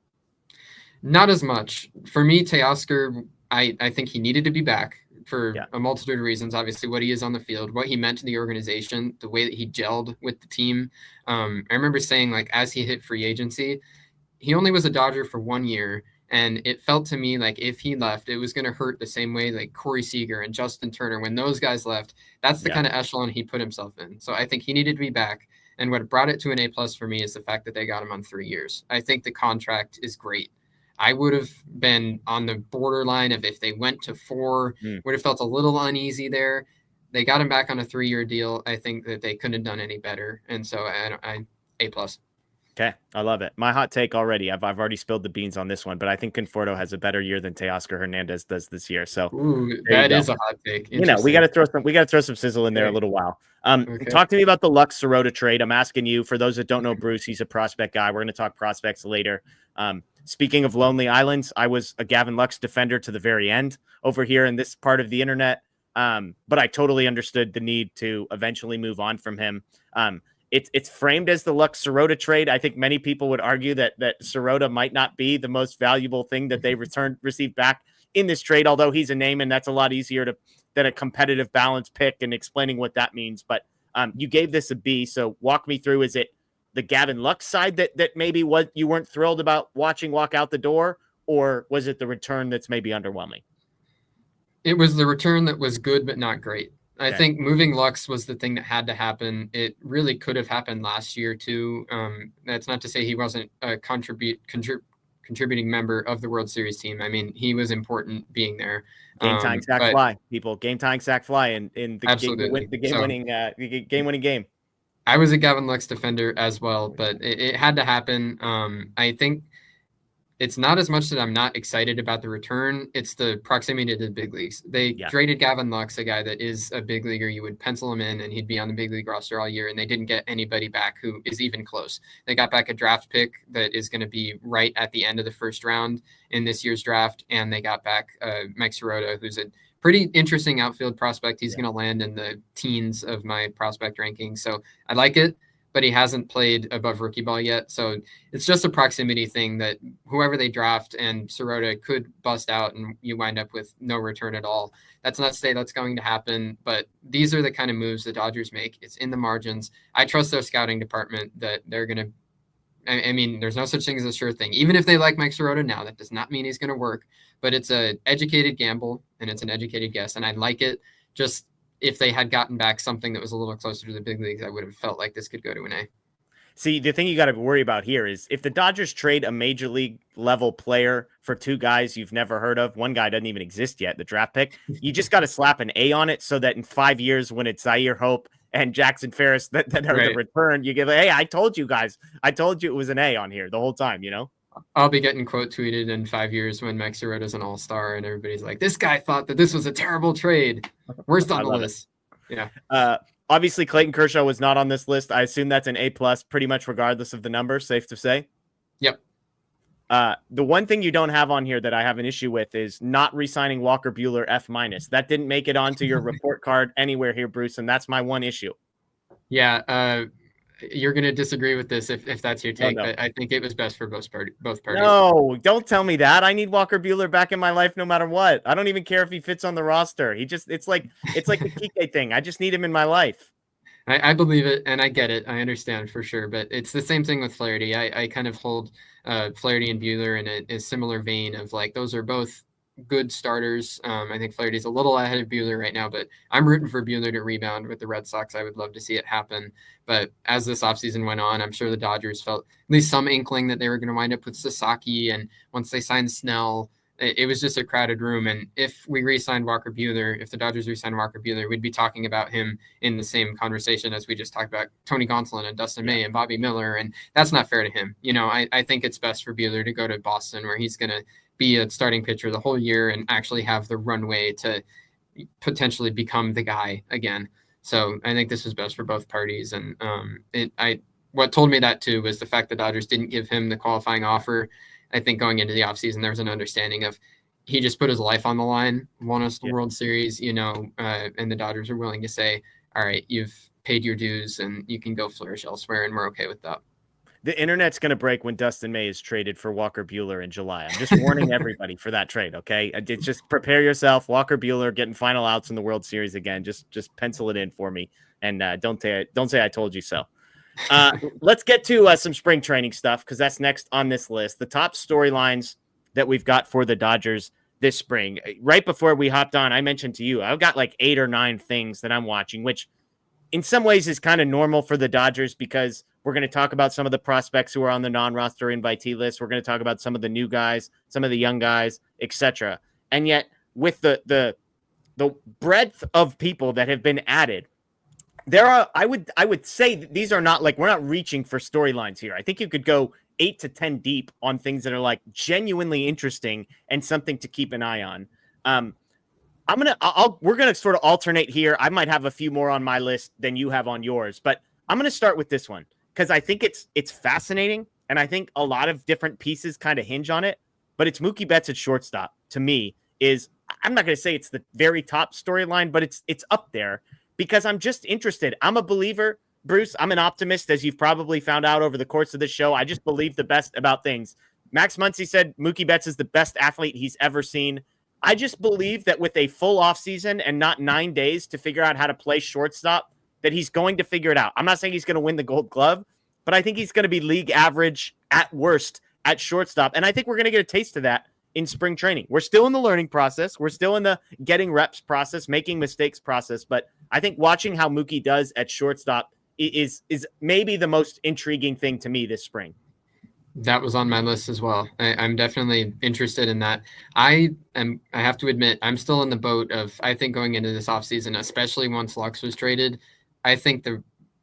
Speaker 4: Not as much. For me, Teoscar, I think he needed to be back for a multitude of reasons. Obviously, what he is on the field, what he meant to the organization, the way that he gelled with the team. I remember saying, like, as he hit free agency, he only was a Dodger for 1 year. And it felt to me like if he left, it was going to hurt the same way like Corey Seager and Justin Turner. When those guys left, that's the kind of echelon he put himself in. So I think he needed to be back. And what brought it to an A+ for me is the fact that they got him on 3 years. I think the contract is great. I would have been on the borderline of if they went to 4, would have felt a little uneasy there. They got him back on a 3-year deal. I think that they couldn't have done any better. And so I A+.
Speaker 3: Okay, I love it. My hot take already. I've already spilled the beans on this one, but I think Conforto has a better year than Teoscar Hernández does this year. So
Speaker 4: that is a hot take.
Speaker 3: You know, we got to throw some sizzle in there a little while. Talk to me about the Lux Sirota trade. I'm asking you, for those that don't know Bruce, he's a prospect guy. We're going to talk prospects later. Speaking of Lonely Islands, I was a Gavin Lux defender to the very end over here in this part of the internet. But I totally understood the need to eventually move on from him. It's framed as the Lux Sirota trade. I think many people would argue that Sirota might not be the most valuable thing that they received back in this trade, although he's a name, and that's a lot easier than a competitive balance pick and explaining what that means. But you gave this a B, so walk me through. Is it the Gavin Lux side that maybe what you weren't thrilled about watching walk out the door, or was it the return that's maybe underwhelming?
Speaker 4: It was the return that was good but not great. I think moving Lux was the thing that had to happen. It really could have happened last year too. That's not to say he wasn't a contributing member of the World Series team. I mean, he was important being there.
Speaker 3: Game tying sack fly, people. Game tying sack fly in the game winning game.
Speaker 4: I was a Gavin Lux defender as well, but it had to happen. I think it's not as much that I'm not excited about the return. It's the proximity to the big leagues. They traded Gavin Lux, a guy that is a big leaguer. You would pencil him in and he'd be on the big league roster all year. And they didn't get anybody back who is even close. They got back a draft pick that is going to be right at the end of the first round in this year's draft. And they got back Mike Sirota, who's a pretty interesting outfield prospect. He's going to land in the teens of my prospect ranking. So I like it, but he hasn't played above rookie ball yet. So it's just a proximity thing that whoever they draft and Sirota could bust out and you wind up with no return at all. That's not to say that's going to happen, but these are the kind of moves the Dodgers make. It's in the margins. I trust their scouting department that they're going to, I mean, there's no such thing as a sure thing. Even if they like Mike Sirota now, that does not mean he's going to work, but it's an educated gamble and it's an educated guess. And I like it. Just if they had gotten back something that was a little closer to the big leagues, I would have felt like this could go to an A.
Speaker 3: See, the thing you got to worry about here is if the Dodgers trade a major league level player for two guys you've never heard of, one guy doesn't even exist yet, the draft pick, you just got to slap an A on it so that in 5 years when it's Zaire Hope and Jackson Ferris that are the return, you give, hey, I told you guys, I told you it was an A on here the whole time, you know?
Speaker 4: I'll be getting quote tweeted in 5 years when Mike Sirota's an all-star and everybody's like, this guy thought that this was a terrible trade. Worst on the list. Yeah.
Speaker 3: Obviously, Clayton Kershaw was not on this list. I assume that's an A+, pretty much regardless of the number, safe to say.
Speaker 4: Yep.
Speaker 3: The one thing you don't have on here that I have an issue with is not re-signing Walker Buehler F-. That didn't make it onto your report card anywhere here, Bruce, and that's my one issue.
Speaker 4: Yeah, you're going to disagree with this if that's your take, but I think it was best for both parties.
Speaker 3: No, don't tell me that. I need Walker Buehler back in my life no matter what. I don't even care if he fits on the roster. It's like the Kiké thing. I just need him in my life.
Speaker 4: I believe it, and I get it. I understand for sure, but it's the same thing with Flaherty. I kind of hold Flaherty and Buehler in a similar vein of like, those are both good starters. I think Flaherty's a little ahead of Buehler right now, but I'm rooting for Buehler to rebound with the Red Sox. I would love to see it happen. But as this offseason went on, I'm sure the Dodgers felt at least some inkling that they were going to wind up with Sasaki. And once they signed Snell, it was just a crowded room. And if we re-signed Walker Buehler, if the Dodgers re-signed Walker Buehler, we'd be talking about him in the same conversation as we just talked about Tony Gonsolin and Dustin May and Bobby Miller. And that's not fair to him. You know, I think it's best for Buehler to go to Boston, where he's going to be a starting pitcher the whole year and actually have the runway to potentially become the guy again. So I think this was best for both parties. And what told me that too was the fact the Dodgers didn't give him the qualifying offer. I think going into the offseason, there was an understanding of he just put his life on the line, won us the World Series, you know, and the Dodgers are willing to say, all right, you've paid your dues and you can go flourish elsewhere. And we're okay with that.
Speaker 3: The internet's going to break when Dustin May is traded for Walker Buehler in July. I'm just warning everybody for that trade, okay? Just prepare yourself. Walker Buehler getting final outs in the World Series again. Just pencil it in for me, and don't say I told you so. Let's get to some spring training stuff because that's next on this list. The top storylines that we've got for the Dodgers this spring. Right before we hopped on, I mentioned to you, I've got like 8 or 9 things that I'm watching, which in some ways is kind of normal for the Dodgers because we're going to talk about some of the prospects who are on the non-roster invitee list. We're going to talk about some of the new guys, some of the young guys, etc. And yet with the breadth of people that have been added, there are, I would say these are not like, we're not reaching for storylines here. I think you could go 8 to 10 deep on things that are like genuinely interesting and something to keep an eye on. We're going to sort of alternate here. I might have a few more on my list than you have on yours, but I'm going to start with this one because I think it's fascinating. And I think a lot of different pieces kind of hinge on it, but it's Mookie Betts at shortstop to me is, I'm not going to say it's the very top storyline, but it's up there because I'm just interested. I'm a believer, Bruce. I'm an optimist, as you've probably found out over the course of this show. I just believe the best about things. Max Muncy said Mookie Betts is the best athlete he's ever seen. I just believe that with a full offseason and not 9 days to figure out how to play shortstop, that he's going to figure it out. I'm not saying he's going to win the Gold Glove, but I think he's going to be league average at worst at shortstop. And I think we're going to get a taste of that in spring training. We're still in the learning process. We're still in the getting reps process, making mistakes process. But I think watching how Mookie does at shortstop is maybe the most intriguing thing to me this spring.
Speaker 4: That was on my list as well. I'm definitely interested in that. I have to admit, I'm still in the boat of, I think going into this offseason, especially once Lux was traded, I think the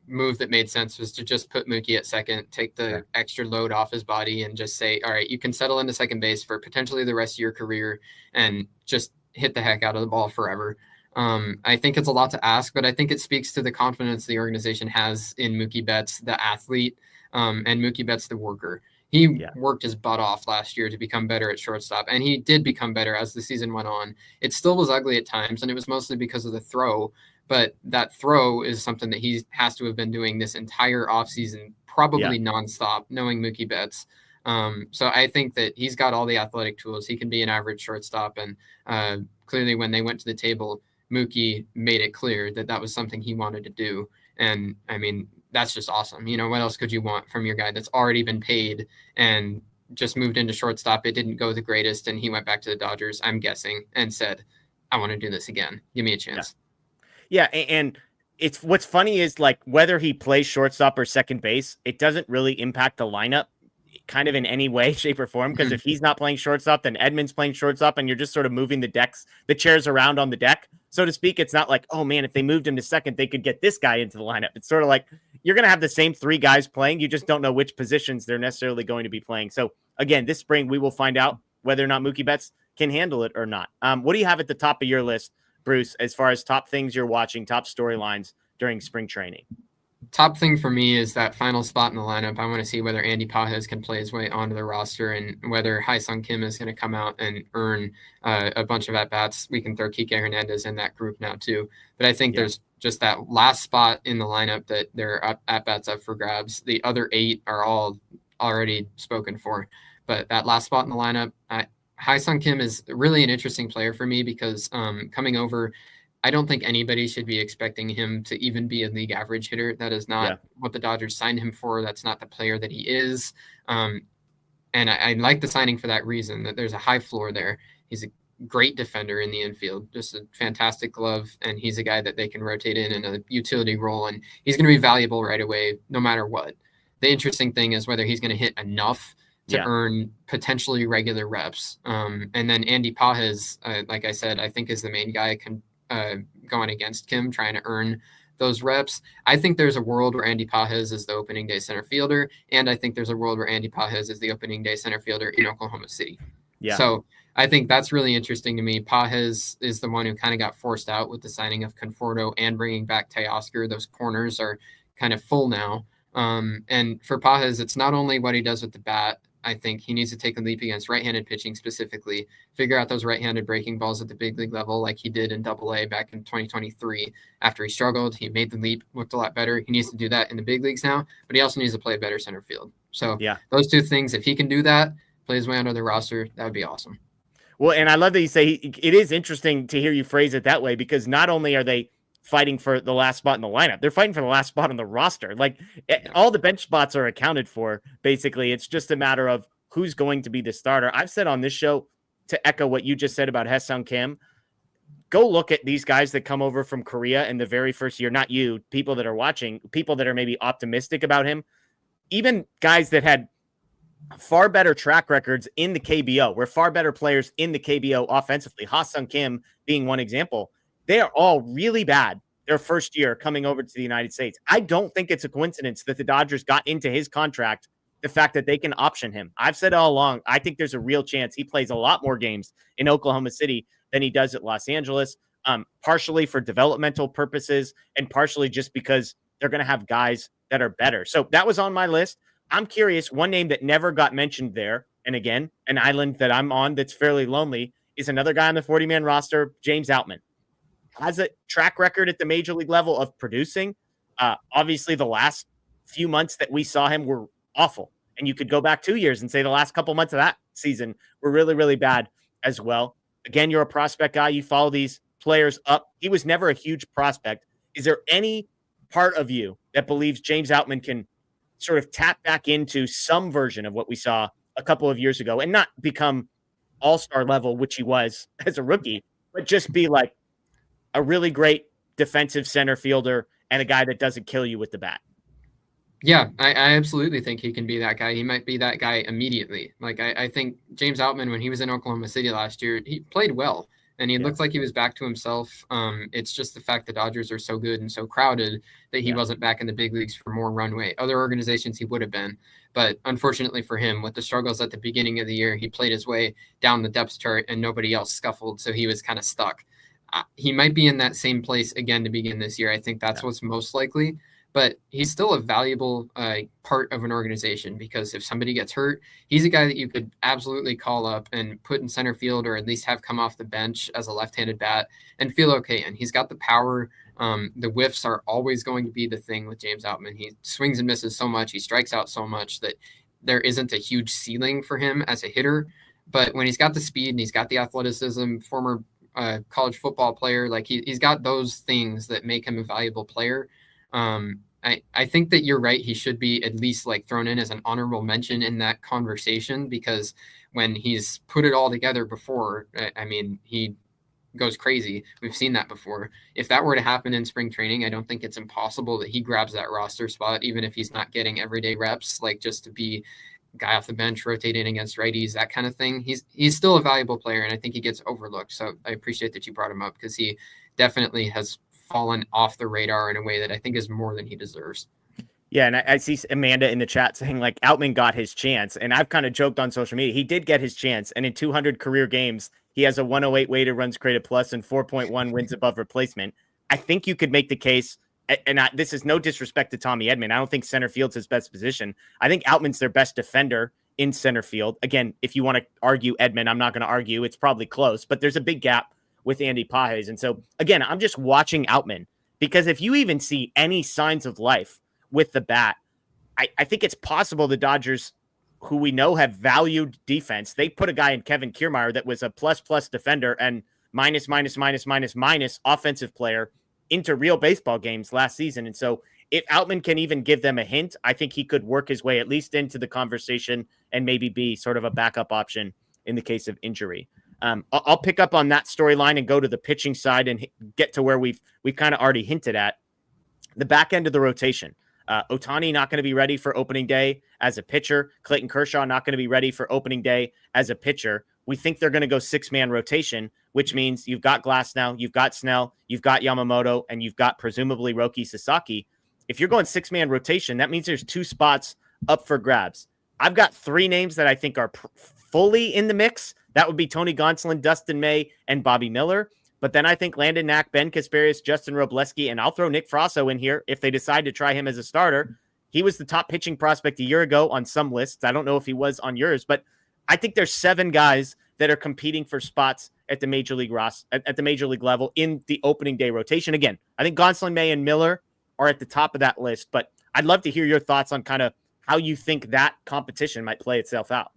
Speaker 4: move that made sense was to just put Mookie at second, take the extra load off his body, and just say, all right, you can settle into second base for potentially the rest of your career and just hit the heck out of the ball forever. I think it's a lot to ask, but I think it speaks to the confidence the organization has in Mookie Betts, the athlete, and Mookie Betts, the worker. He worked his butt off last year to become better at shortstop, and he did become better as the season went on. It still was ugly at times, and it was mostly because of the throw, but that throw is something that he has to have been doing this entire offseason, probably nonstop, knowing Mookie Betts. So I think that he's got all the athletic tools. He can be an average shortstop, and clearly when they went to the table, Mookie made it clear that that was something he wanted to do. And I mean, that's just awesome. You know, what else could you want from your guy that's already been paid and just moved into shortstop? It didn't go the greatest, and he went back to the Dodgers, I'm guessing, and said, I want to do this again. Give me a chance.
Speaker 3: Yeah. And it's what's funny is like whether he plays shortstop or second base, it doesn't really impact the lineup kind of in any way, shape, or form. Because if he's not playing shortstop, then Edman's playing shortstop, and you're just sort of moving the chairs around on the deck, so to speak. It's not like, oh man, if they moved him to second, they could get this guy into the lineup. It's sort of like you're going to have the same three guys playing. You just don't know which positions they're necessarily going to be playing. So again, this spring, we will find out whether or not Mookie Betts can handle it or not. What do you have at the top of your list, Bruce, as far as top things you're watching, top storylines during spring training?
Speaker 4: Top thing for me is that final spot in the lineup. I want to see whether Andy Pages can play his way onto the roster and whether Ha-Seong Kim is going to come out and earn a bunch of at-bats. We can throw Kiké Hernández in that group now too. But I think there's just that last spot in the lineup that there are at-bats up for grabs. The other 8 are all already spoken for. But that last spot in the lineup, Ha-Seong Kim is really an interesting player for me because coming over, I don't think anybody should be expecting him to even be a league average hitter. That is not what the Dodgers signed him for. That's not the player that he is. And I like the signing for that reason, that there's a high floor there. He's a great defender in the infield, just a fantastic glove. And he's a guy that they can rotate in a utility role. And he's going to be valuable right away, no matter what. The interesting thing is whether he's going to hit enough to earn potentially regular reps. And then Andy Pages, like I said, I think is the main guy going against Kim, trying to earn those reps. I think there's a world where Andy Pages is the opening day center fielder, and I think there's a world where Andy Pages is the opening day center fielder in Oklahoma City. So I think that's really interesting to me. Pages is the one who kind of got forced out with the signing of Conforto and bringing back Teoscar. Those corners are kind of full now. And for Pages, it's not only what he does with the bat. I think he needs to take a leap against right-handed pitching specifically, figure out those right-handed breaking balls at the big league level like he did in AA back in 2023. After he struggled, he made the leap, looked a lot better. He needs to do that in the big leagues now, but he also needs to play better center field. So those two things, if he can do that, play his way under the roster, that would be awesome.
Speaker 3: Well, and I love that you say it is interesting to hear you phrase it that way, because not only are they fighting for the last spot in the lineup, they're fighting for the last spot on the roster. Like all the bench spots are accounted for. Basically, it's just a matter of who's going to be the starter. I've said on this show, to echo what you just said about Ha-Seong Kim, go look at these guys that come over from Korea in the very first year. Not you, people that are watching, people that are maybe optimistic about him, even guys that had far better track records in the KBO, were far better players in the KBO offensively. Ha-Seong Kim being one example. They are all really bad their first year coming over to the United States. I don't think it's a coincidence that the Dodgers got into his contract, the fact that they can option him. I've said all along, I think there's a real chance he plays a lot more games in Oklahoma City than he does at Los Angeles, partially for developmental purposes and partially just because they're going to have guys that are better. So that was on my list. I'm curious, one name that never got mentioned there, and again, an island that I'm on that's fairly lonely, is another guy on the 40-man roster, James Outman. Has a track record at the major league level of producing. Obviously, the last few months that we saw him were awful. And you could go back 2 years and say the last couple months of that season were really, really bad as well. Again, you're a prospect guy. You follow these players up. He was never a huge prospect. Is there any part of you that believes James Outman can sort of tap back into some version of what we saw a couple of years ago and not become all-star level, which he was as a rookie, but just be like a really great defensive center fielder and a guy that doesn't kill you with the bat?
Speaker 4: Yeah, I absolutely think he can be that guy. He might be that guy immediately. Like I think James Outman, when he was in Oklahoma City last year, he played well. and he looked like he was back to himself. It's just the fact the Dodgers are so good and so crowded that he wasn't back in the big leagues for more runway. Other organizations he would have been, but unfortunately for him, with the struggles at the beginning of the year, he played his way down the depth chart and nobody else scuffled, so he was kind of stuck. He might be in that same place again to begin this year. I think that's what's most likely. But he's still a valuable part of an organization, because if somebody gets hurt, he's a guy that you could absolutely call up and put in center field, or at least have come off the bench as a left-handed bat and feel okay. And he's got the power. The whiffs are always going to be the thing with James Outman. He swings and misses so much. He strikes out so much that there isn't a huge ceiling for him as a hitter. But when he's got the speed and he's got the athleticism, former college football player, like he's got those things that make him a valuable player. I think that you're right. He should be at least like thrown in as an honorable mention in that conversation, because when he's put it all together before, I mean, he goes crazy. We've seen that before. If that were to happen in spring training, I don't think it's impossible that he grabs that roster spot, even if he's not getting everyday reps, like just to be guy off the bench, rotating against righties, that kind of thing. He's still a valuable player, and I think he gets overlooked. So I appreciate that you brought him up, because he definitely has fallen off the radar in a way that I think is more than he deserves.
Speaker 3: Yeah, and I see Amanda in the chat saying, like, Outman got his chance, and I've kind of joked on social media. He did get his chance, and in 200 career games, he has a 108 weighted runs created plus and 4.1 wins above replacement. I think you could make the case, and this is no disrespect to Tommy Edman, I don't think center field's his best position. I think Outman's their best defender in center field. Again, if you want to argue Edman, I'm not going to argue. It's probably close, but there's a big gap with Andy Pages. And so, again, I'm just watching Outman, because if you even see any signs of life with the bat, I think it's possible the Dodgers, who we know have valued defense, they put a guy in Kevin Kiermaier that was a plus defender and minus offensive player into real baseball games last season. And so if Outman can even give them a hint, I think he could work his way at least into the conversation and maybe be sort of a backup option in the case of injury. I'll pick up on that storyline and go to the pitching side and get to where we've kind of already hinted at the back end of the rotation. Ohtani not going to be ready for opening day as a pitcher. Clayton Kershaw not going to be ready for opening day as a pitcher. We think they're going to go 6-man rotation, which means you've got Glasnow, you've got Snell, you've got Yamamoto, and you've got presumably Roki Sasaki. If you're going 6-man rotation, that means there's 2 spots up for grabs. I've got 3 names that I think are fully in the mix. That would be Tony Gonsolin, Dustin May, and Bobby Miller. But then I think Landon Knack, Ben Kasparius, Justin Robleski, and I'll throw Nick Frasso in here if they decide to try him as a starter. He was the top pitching prospect a year ago on some lists. I don't know if he was on yours, but I think there's 7 guys that are competing for spots at the major league at the major league level in the opening day rotation. Again, I think Gonsolin, May, and Miller are at the top of that list, but I'd love to hear your thoughts on kind of how you think that competition might play itself out.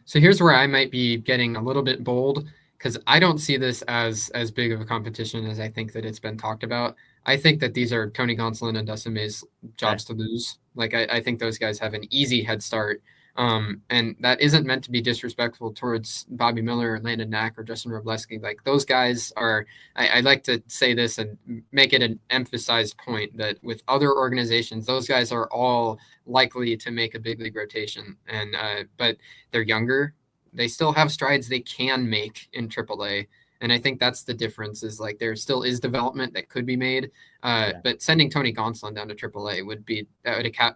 Speaker 4: So here's where I might be getting a little bit bold, because I don't see this as big of a competition as I think that it's been talked about. I think that these are Tony Gonsolin and Dustin May's jobs to lose. Like, I think those guys have an easy head start. And that isn't meant to be disrespectful towards Bobby Miller or Landon Knack or Justin Robleski. Like, those guys are, I like to say this and make it an emphasized point that with other organizations, those guys are all likely to make a big league rotation. And, but they're younger. They still have strides they can make in AAA. And I think that's the difference, is like there still is development that could be made. But sending Tony Gonsolin down to AAA would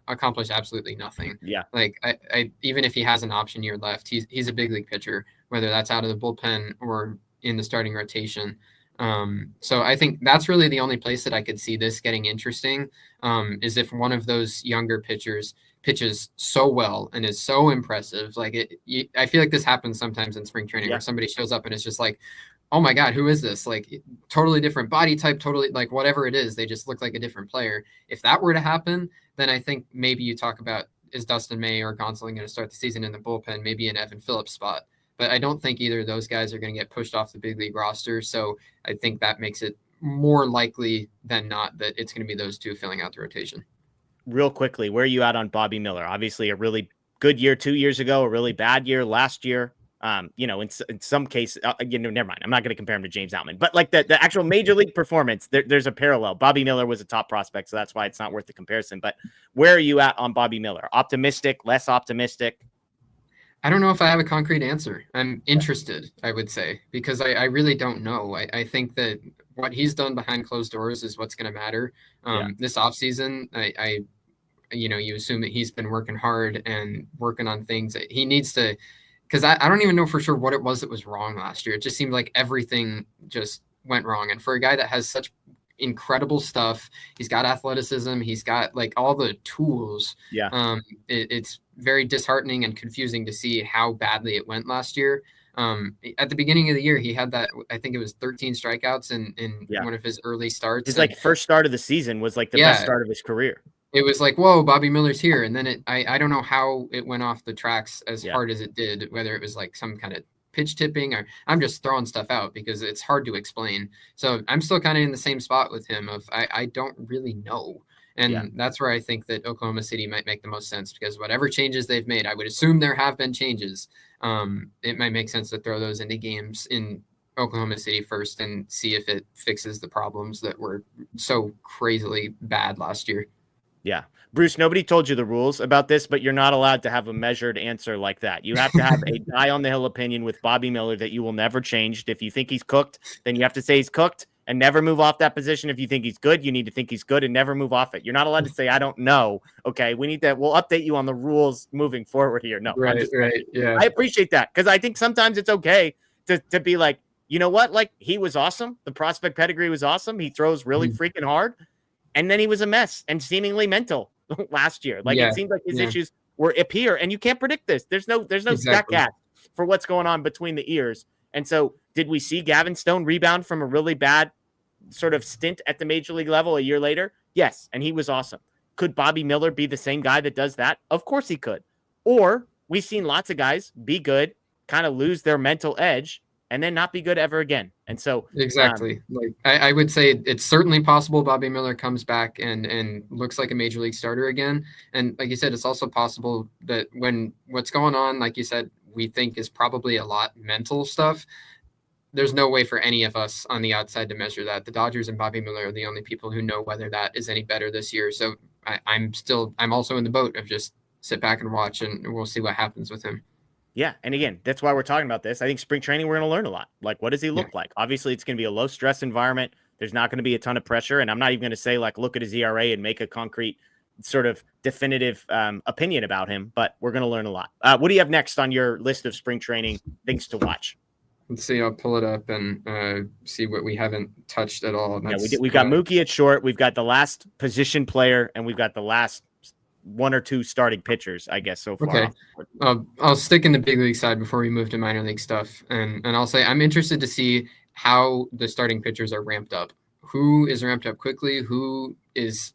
Speaker 4: accomplish absolutely nothing.
Speaker 3: Yeah.
Speaker 4: Like I even if he has an option year left, he's a big league pitcher, whether that's out of the bullpen or in the starting rotation. So I think that's really the only place that I could see this getting interesting, is if one of those younger pitchers pitches so well and is so impressive. Like I feel like this happens sometimes in spring training where somebody shows up and it's just like, oh my God, who is this? Like, totally different body type, totally like whatever it is, they just look like a different player. If that were to happen, then I think maybe you talk about, is Dustin May or Gonsolin going to start the season in the bullpen, maybe an Evan Phillips spot. But I don't think either of those guys are going to get pushed off the big league roster. So I think that makes it more likely than not that it's going to be those two filling out the rotation.
Speaker 3: Real quickly, where are you at on Bobby Miller? Obviously a really good year 2 years ago, a really bad year last year. In some cases, never mind. I'm not going to compare him to James Outman, but like the actual major league performance, there's a parallel. Bobby Miller was a top prospect, so that's why it's not worth the comparison. But where are you at on Bobby Miller? Optimistic, less optimistic?
Speaker 4: I don't know if I have a concrete answer. I'm interested, I would say, because I really don't know. I think that what he's done behind closed doors is what's going to matter. This offseason, you assume that he's been working hard and working on things that he needs to, because I don't even know for sure what it was that was wrong last year. It just seemed like everything just went wrong. And for a guy that has such incredible stuff, he's got athleticism, he's got like all the tools. It's very disheartening and confusing to see how badly it went last year. At the beginning of the year, he had that, I think it was 13 strikeouts in one of his early starts.
Speaker 3: His first start of the season was like the best start of his career.
Speaker 4: It was like, whoa, Bobby Miller's here. And then I don't know how it went off the tracks as hard as it did, whether it was like some kind of pitch tipping, or I'm just throwing stuff out because it's hard to explain. So I'm still kind of in the same spot with him of I don't really know. And that's where I think that Oklahoma City might make the most sense, because whatever changes they've made, I would assume there have been changes. It might make sense to throw those into games in Oklahoma City first and see if it fixes the problems that were so crazily bad last year.
Speaker 3: Yeah. Bruce, nobody told you the rules about this, but you're not allowed to have a measured answer like that. You have to have a die on the hill opinion with Bobby Miller that you will never change. If you think he's cooked, then you have to say he's cooked and never move off that position. If you think he's good, you need to think he's good and never move off it. You're not allowed to say, I don't know. Okay. We'll update you on the rules moving forward here. No,
Speaker 4: right. Yeah.
Speaker 3: I appreciate that, because I think sometimes it's okay to be like, you know what? Like, he was awesome. The prospect pedigree was awesome. He throws really freaking hard. And then he was a mess and seemingly mental last year. Like, it seemed like his issues were up here, and you can't predict this. There's no exactly. Stat for what's going on between the ears. And so did we see Gavin Stone rebound from a really bad sort of stint at the major league level a year later? Yes. And he was awesome. Could Bobby Miller be the same guy that does that? Of course he could. Or we've seen lots of guys be good, kind of lose their mental edge, and then not be good ever again. And so
Speaker 4: exactly, I would say it's certainly possible Bobby Miller comes back and looks like a major league starter again. And like you said, it's also possible that when what's going on, like you said, we think is probably a lot mental stuff. There's no way for any of us on the outside to measure that. The Dodgers and Bobby Miller are the only people who know whether that is any better this year. So I'm also in the boat of just sit back and watch, and we'll see what happens with him.
Speaker 3: Yeah. And again, that's why we're talking about this. I think spring training, we're going to learn a lot. Like, what does he look like? Obviously, it's going to be a low stress environment. There's not going to be a ton of pressure. And I'm not even going to say, like, look at his ERA and make a concrete sort of definitive opinion about him, but we're going to learn a lot. What do you have next on your list of spring training things to watch?
Speaker 4: Let's see. I'll pull it up and see what we haven't touched at all.
Speaker 3: We've got Mookie at short. We've got the last position player, and we've got the last one or two starting pitchers, I guess, so far.
Speaker 4: Okay. I'll stick in the big league side before we move to minor league stuff. And I'll say I'm interested to see how the starting pitchers are ramped up. Who is ramped up quickly? Who is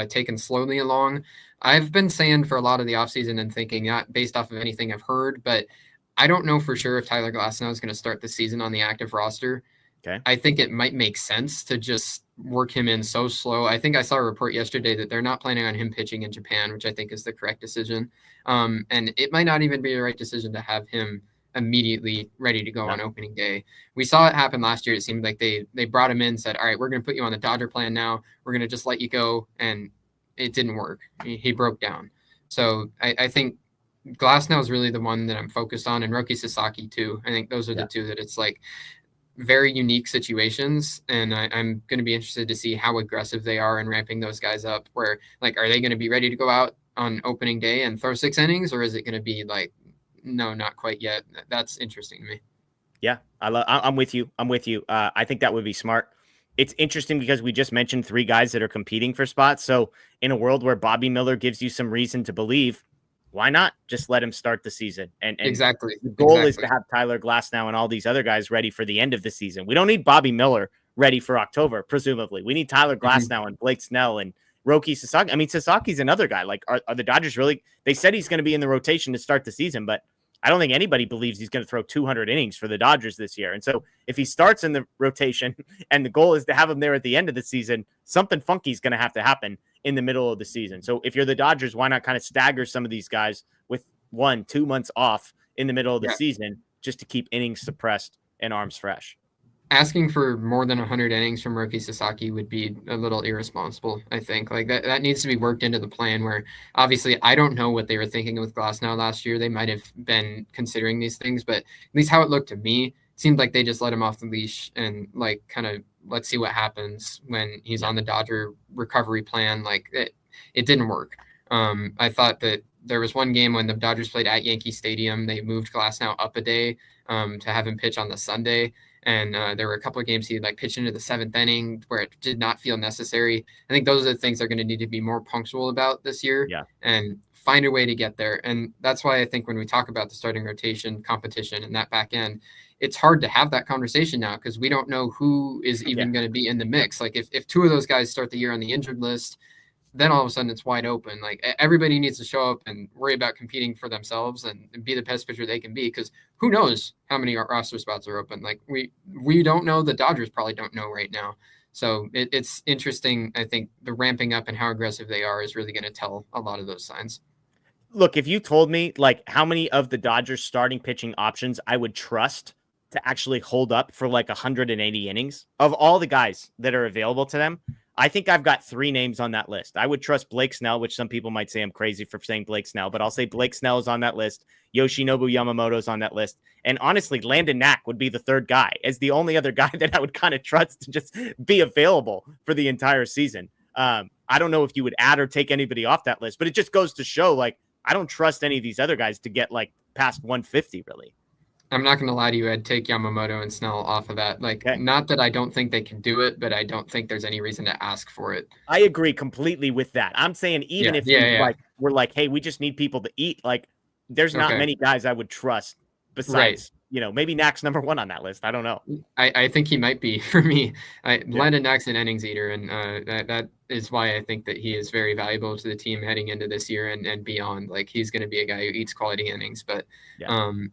Speaker 4: taken slowly along? I've been saying for a lot of the offseason and thinking, not based off of anything I've heard, but I don't know for sure if Tyler Glasnow is going to start the season on the active roster.
Speaker 3: Okay.
Speaker 4: I think it might make sense to just work him in so slow. I think I saw a report yesterday that they're not planning on him pitching in Japan, which I think is the correct decision. And it might not even be the right decision to have him immediately ready to go on opening day. We saw it happen last year. It seemed like they brought him in, said, all right, we're going to put you on the Dodger plan now. We're going to just let you go. And it didn't work. He broke down. So I think Glasnow is really the one that I'm focused on, and Roki Sasaki too. I think those are the two that it's like very unique situations, and I'm going to be interested to see how aggressive they are in ramping those guys up. Where, like, are they going to be ready to go out on opening day and throw 6 innings, or is it going to be like, no, not quite yet? That's interesting to me.
Speaker 3: Yeah, I'm with you. I think that would be smart. It's interesting because we just mentioned 3 guys that are competing for spots. So in a world where Bobby Miller gives you some reason to believe, why not just let him start the season? And
Speaker 4: exactly.
Speaker 3: The goal is to have Tyler Glasnow and all these other guys ready for the end of the season. We don't need Bobby Miller ready for October, presumably. We need Tyler Glasnow and Blake Snell and Roki Sasaki. I mean, Sasaki's another guy. Like, are the Dodgers really? They said he's going to be in the rotation to start the season, but I don't think anybody believes he's going to throw 200 innings for the Dodgers this year. And so if he starts in the rotation and the goal is to have him there at the end of the season, something funky is going to have to happen in the middle of the season. So if you're the Dodgers, why not kind of stagger some of these guys with 1-2 months off in the middle of the season just to keep innings suppressed and arms fresh?
Speaker 4: asking for more than 100 innings from Roki Sasaki would be a little irresponsible, I think. Like that needs to be worked into the plan, where obviously I don't know what they were thinking with Glasnow last year. They might have been considering these things, but at least how it looked to me, it seemed like they just let him off the leash and like kind of let's see what happens when he's on the Dodger recovery plan. Like it didn't work. I thought that there was one game when the Dodgers played at Yankee Stadium. They moved Glasnow up a day to have him pitch on the Sunday. And there were a couple of games he like pitched into the 7th inning where it did not feel necessary. I think those are the things they're going to need to be more punctual about this year and find a way to get there. And that's why I think when we talk about the starting rotation competition and that back end, it's hard to have that conversation now because we don't know who is even going to be in the mix. Like if 2 of those guys start the year on the injured list, then all of a sudden it's wide open. Like everybody needs to show up and worry about competing for themselves and be the best pitcher they can be. Because who knows how many roster spots are open? Like we don't know. The Dodgers probably don't know right now. So it's interesting. I think the ramping up and how aggressive they are is really going to tell a lot of those signs.
Speaker 3: Look, if you told me like how many of the Dodgers starting pitching options I would trust to actually hold up for like 180 innings of all the guys that are available to them, I think I've got 3 names on that list. I would trust Blake Snell, which some people might say I'm crazy for saying Blake Snell, but I'll say Blake Snell is on that list. Yoshinobu Yamamoto's on that list. And honestly, Landon Knack would be the 3rd guy as the only other guy that I would kind of trust to just be available for the entire season. I don't know if you would add or take anybody off that list, but it just goes to show, like, I don't trust any of these other guys to get like past 150 really.
Speaker 4: I'm not going to lie to you. I'd take Yamamoto and Snell off of that. Like, not that I don't think they can do it, but I don't think there's any reason to ask for it.
Speaker 3: I agree completely with that. I'm saying even if we're like, hey, we just need people to eat. Like, there's not many guys I would trust besides, maybe Knack's number 1 on that list. I don't know.
Speaker 4: I think he might be for me. Landon Knack's an innings eater, and that is why I think that he is very valuable to the team heading into this year and beyond. Like, he's going to be a guy who eats quality innings, but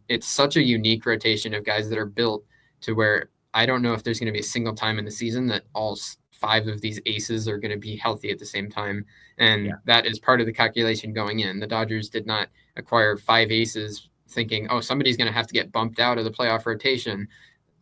Speaker 4: it's such a unique rotation of guys that are built to where I don't know if there's going to be a single time in the season that all 5 of these aces are going to be healthy at the same time. And that is part of the calculation going in. The Dodgers did not acquire 5 aces thinking, oh, somebody's going to have to get bumped out of the playoff rotation.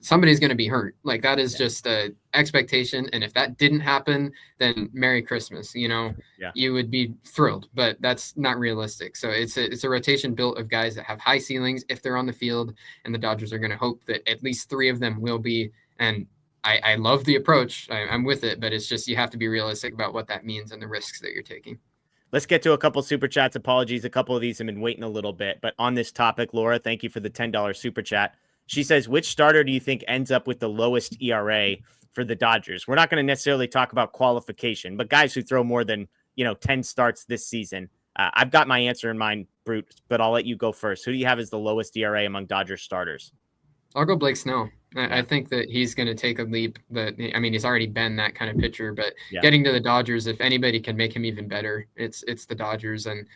Speaker 4: Somebody's going to be hurt. Like, that is just a expectation. And if that didn't happen, then Merry Christmas, you would be thrilled, but that's not realistic. So it's a rotation built of guys that have high ceilings if they're on the field, and the Dodgers are going to hope that at least 3 of them will be. And I love the approach. I'm with it, but it's just, you have to be realistic about what that means and the risks that you're taking.
Speaker 3: Let's get to a couple super chats. Apologies. A couple of these have been waiting a little bit, but on this topic, Laura, thank you for the $10 super chat. She says, which starter do you think ends up with the lowest ERA for the Dodgers? We're not going to necessarily talk about qualification, but guys who throw more than, 10 starts this season. I've got my answer in mind, Brute, but I'll let you go first. Who do you have as the lowest ERA among Dodgers starters?
Speaker 4: I'll go Blake Snell. I think that he's going to take a leap. He's already been that kind of pitcher, but getting to the Dodgers, if anybody can make him even better, it's the Dodgers. And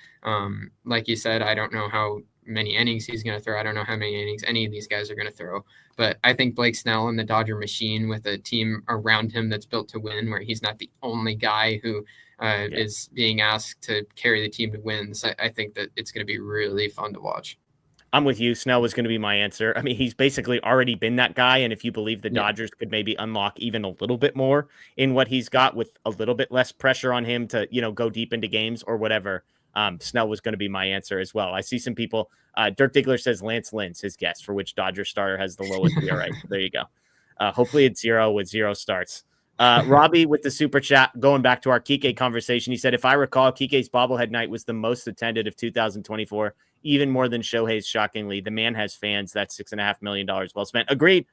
Speaker 4: like you said, I don't know how many innings he's going to throw. I don't know how many innings any of these guys are going to throw, but I think Blake Snell and the Dodger machine with a team around him that's built to win, where he's not the only guy who is being asked to carry the team to wins. I think that it's going to be really fun to watch.
Speaker 3: I'm with you. Snell was going to be my answer. I mean, he's basically already been that guy. And if you believe the Dodgers could maybe unlock even a little bit more in what he's got with a little bit less pressure on him to, go deep into games or whatever, Snell was going to be my answer as well. I see some people. Dirk Diggler says Lance Lynn's his guess for which Dodger starter has the lowest ERA. There you go. Hopefully it's 0 with 0 starts. Robbie with the super chat, going back to our Kiké conversation. He said, if I recall, Kiké's bobblehead night was the most attended of 2024. Even more than Shohei's, shockingly. The man has fans. That's $6.5 million well spent. Agreed.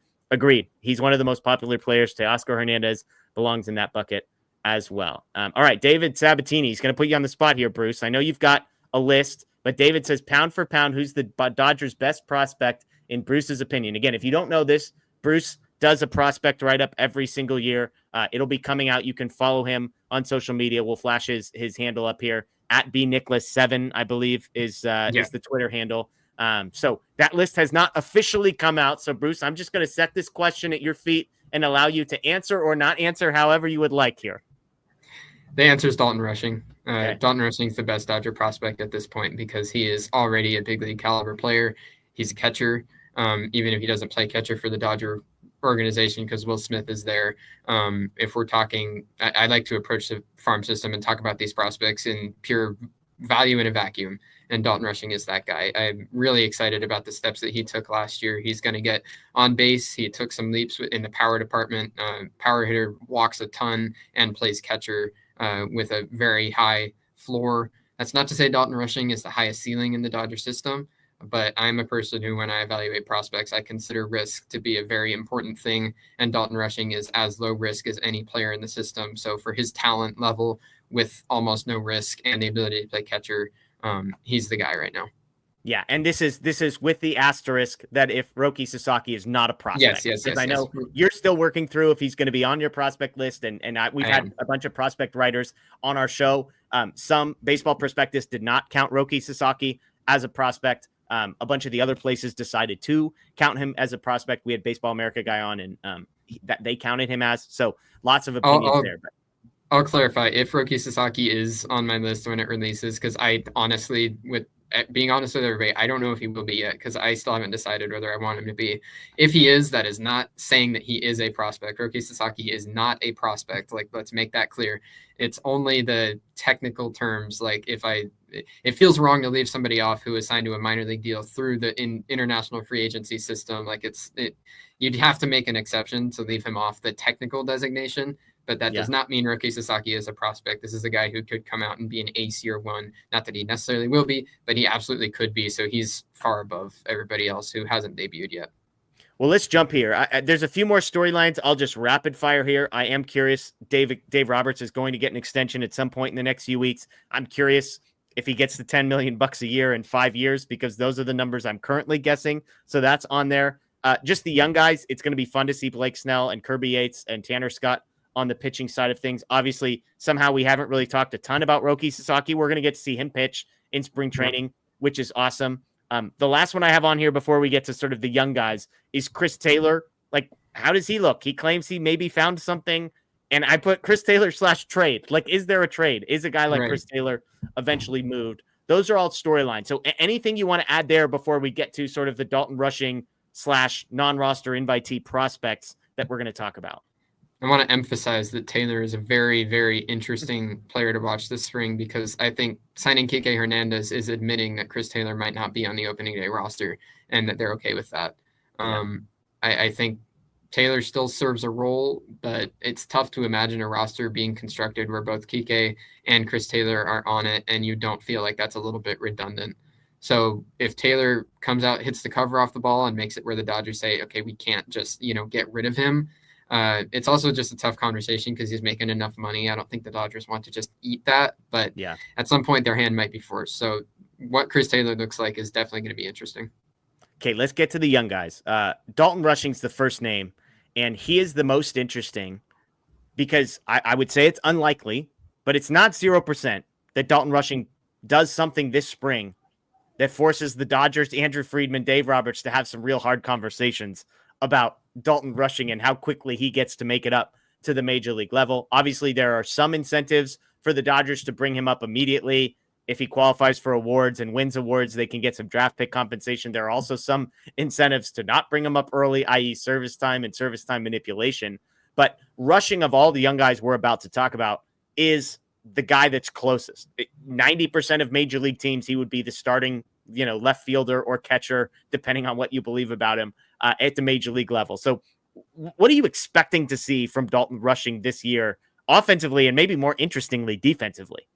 Speaker 3: He's one of the most popular players. Teoscar Hernandez belongs in that bucket as well. All right, David Sabatini. He's going to put you on the spot here, Bruce. I know you've got a list, but David says, pound for pound, who's the Dodgers' best prospect in Bruce's opinion? Again, if you don't know this, Bruce does a prospect write-up every single year. It'll be coming out. You can follow him on social media. We'll flash his handle up here. At bnicholas7, I believe, is the Twitter handle. So that list has not officially come out. So, Bruce, I'm just going to set this question at your feet and allow you to answer or not answer however you would like here.
Speaker 4: The answer is Dalton Rushing. Dalton Rushing is the best Dodger prospect at this point because he is already a big league caliber player. He's a catcher. Even if he doesn't play catcher for the Dodger organization because Will Smith is there. If we're talking, I like to approach the farm system and talk about these prospects in pure value in a vacuum. And Dalton Rushing is that guy. I'm really excited about the steps that he took last year. He's going to get on base. He took some leaps in the power department. Power hitter, walks a ton, and plays catcher with a very high floor. That's not to say Dalton Rushing is the highest ceiling in the Dodger system, but I'm a person who, when I evaluate prospects, I consider risk to be a very important thing. And Dalton Rushing is as low risk as any player in the system. So for his talent level with almost no risk and the ability to play catcher, he's the guy right now.
Speaker 3: Yeah, and this is with the asterisk that if Roki Sasaki is not a prospect.
Speaker 4: Yes.
Speaker 3: I know you're still working through if he's going to be on your prospect list, and we've had a bunch of prospect writers on our show. Some Baseball Prospectus did not count Roki Sasaki as a prospect. A bunch of the other places decided to count him as a prospect. We had Baseball America guy on, and that they counted him as. So lots of opinions there. But
Speaker 4: I'll clarify if Roki Sasaki is on my list when it releases, because I honestly, being honest with everybody, I don't know if he will be yet because I still haven't decided whether I want him to be. If he is, that is not saying that he is a prospect. Roki Sasaki is not a prospect. Like, let's make that clear. It's only the technical terms. Like, it feels wrong to leave somebody off who is signed to a minor league deal through the international free agency system. Like, you'd have to make an exception to leave him off the technical designation. But that does not mean Roki Sasaki is a prospect. This is a guy who could come out and be an ace year one. Not that he necessarily will be, but he absolutely could be. So he's far above everybody else who hasn't debuted yet.
Speaker 3: Well, let's jump here. There's a few more storylines. I'll just rapid fire here. I am curious. Dave Roberts is going to get an extension at some point in the next few weeks. I'm curious if he gets the $10 million a year in 5 years, because those are the numbers I'm currently guessing. So that's on there. Just the young guys. It's going to be fun to see Blake Snell and Kirby Yates and Tanner Scott on the pitching side of things. Obviously, somehow we haven't really talked a ton about Roki Sasaki. We're going to get to see him pitch in spring training, which is awesome. The last one I have on here before we get to sort of the young guys is Chris Taylor. Like, how does he look? He claims he maybe found something, and I put Chris Taylor / trade. Like, is there a trade? Is a guy like Chris Taylor eventually moved? Those are all storylines. So anything you want to add there before we get to sort of the Dalton Rushing / non-roster invitee prospects that we're going to talk about?
Speaker 4: I want to emphasize that Taylor is a very, very interesting player to watch this spring, because I think signing Kiké Hernández is admitting that Chris Taylor might not be on the opening day roster and that they're okay with that. I think Taylor still serves a role, but it's tough to imagine a roster being constructed where both Kiké and Chris Taylor are on it, and you don't feel like that's a little bit redundant. So if Taylor comes out, hits the cover off the ball, and makes it where the Dodgers say, okay, we can't just, get rid of him, it's also just a tough conversation because he's making enough money. I don't think the Dodgers want to just eat that, but at some point their hand might be forced. So what Chris Taylor looks like is definitely going to be interesting. Okay,
Speaker 3: let's get to the young guys. Dalton Rushing's the first name, and he is the most interesting because I would say it's unlikely, but it's not 0% that Dalton Rushing does something this spring that forces the Dodgers, Andrew Friedman, Dave Roberts to have some real hard conversations about Dalton Rushing and how quickly he gets to make it up to the major league level. Obviously, there are some incentives for the Dodgers to bring him up immediately. If he qualifies for awards and wins awards, they can get some draft pick compensation. There are also some incentives to not bring him up early, i.e. service time and service time manipulation. But Rushing, of all the young guys we're about to talk about, is the guy that's closest. 90% of major league teams, he would be the starting left fielder or catcher, depending on what you believe about him at the major league level. So what are you expecting to see from Dalton Rushing this year, offensively and maybe more interestingly, defensively?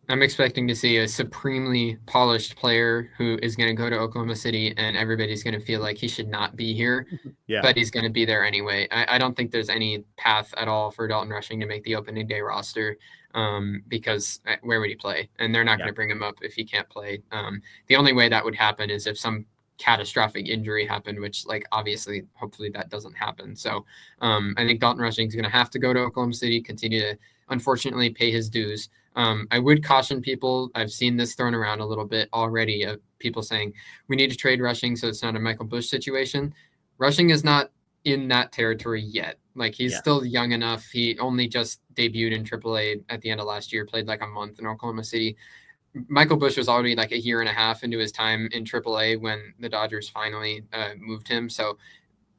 Speaker 4: I'm expecting to see a supremely polished player who is going to go to Oklahoma City and everybody's going to feel like he should not be here, but he's going to be there anyway. I don't think there's any path at all for Dalton Rushing to make the opening day roster because where would he play? And they're not going to bring him up if he can't play. The only way that would happen is if some catastrophic injury happened, which obviously, hopefully that doesn't happen. So I think Dalton Rushing is going to have to go to Oklahoma City, continue to unfortunately pay his dues. I would caution people. I've seen this thrown around a little bit already of people saying we need to trade Rushing so it's not a Michael Busch situation. Rushing is not in that territory yet. He's still young enough. He only just debuted in AAA at the end of last year, played a month in Oklahoma City. Michael Busch was already a year and a half into his time in AAA when the Dodgers finally moved him. So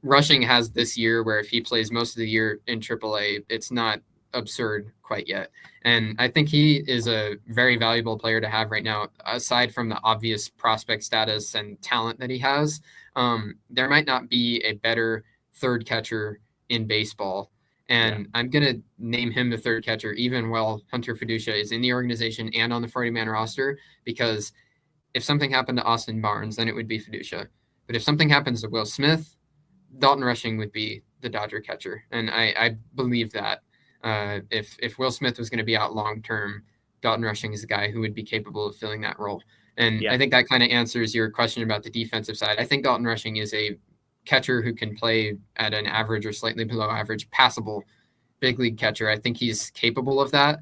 Speaker 4: Rushing has this year where if he plays most of the year in AAA, it's not absurd quite yet. And I think he is a very valuable player to have right now, aside from the obvious prospect status and talent that he has. There might not be a better third catcher in baseball. And I'm going to name him the third catcher, even while Hunter Fiducia is in the organization and on the 40-man roster, because if something happened to Austin Barnes, then it would be Fiducia. But if something happens to Will Smith, Dalton Rushing would be the Dodger catcher. And I believe that if Will Smith was going to be out long-term, Dalton Rushing is the guy who would be capable of filling that role. And I think that kind of answers your question about the defensive side. I think Dalton Rushing is a catcher who can play at an average or slightly below average, passable big league catcher. I think he's capable of that.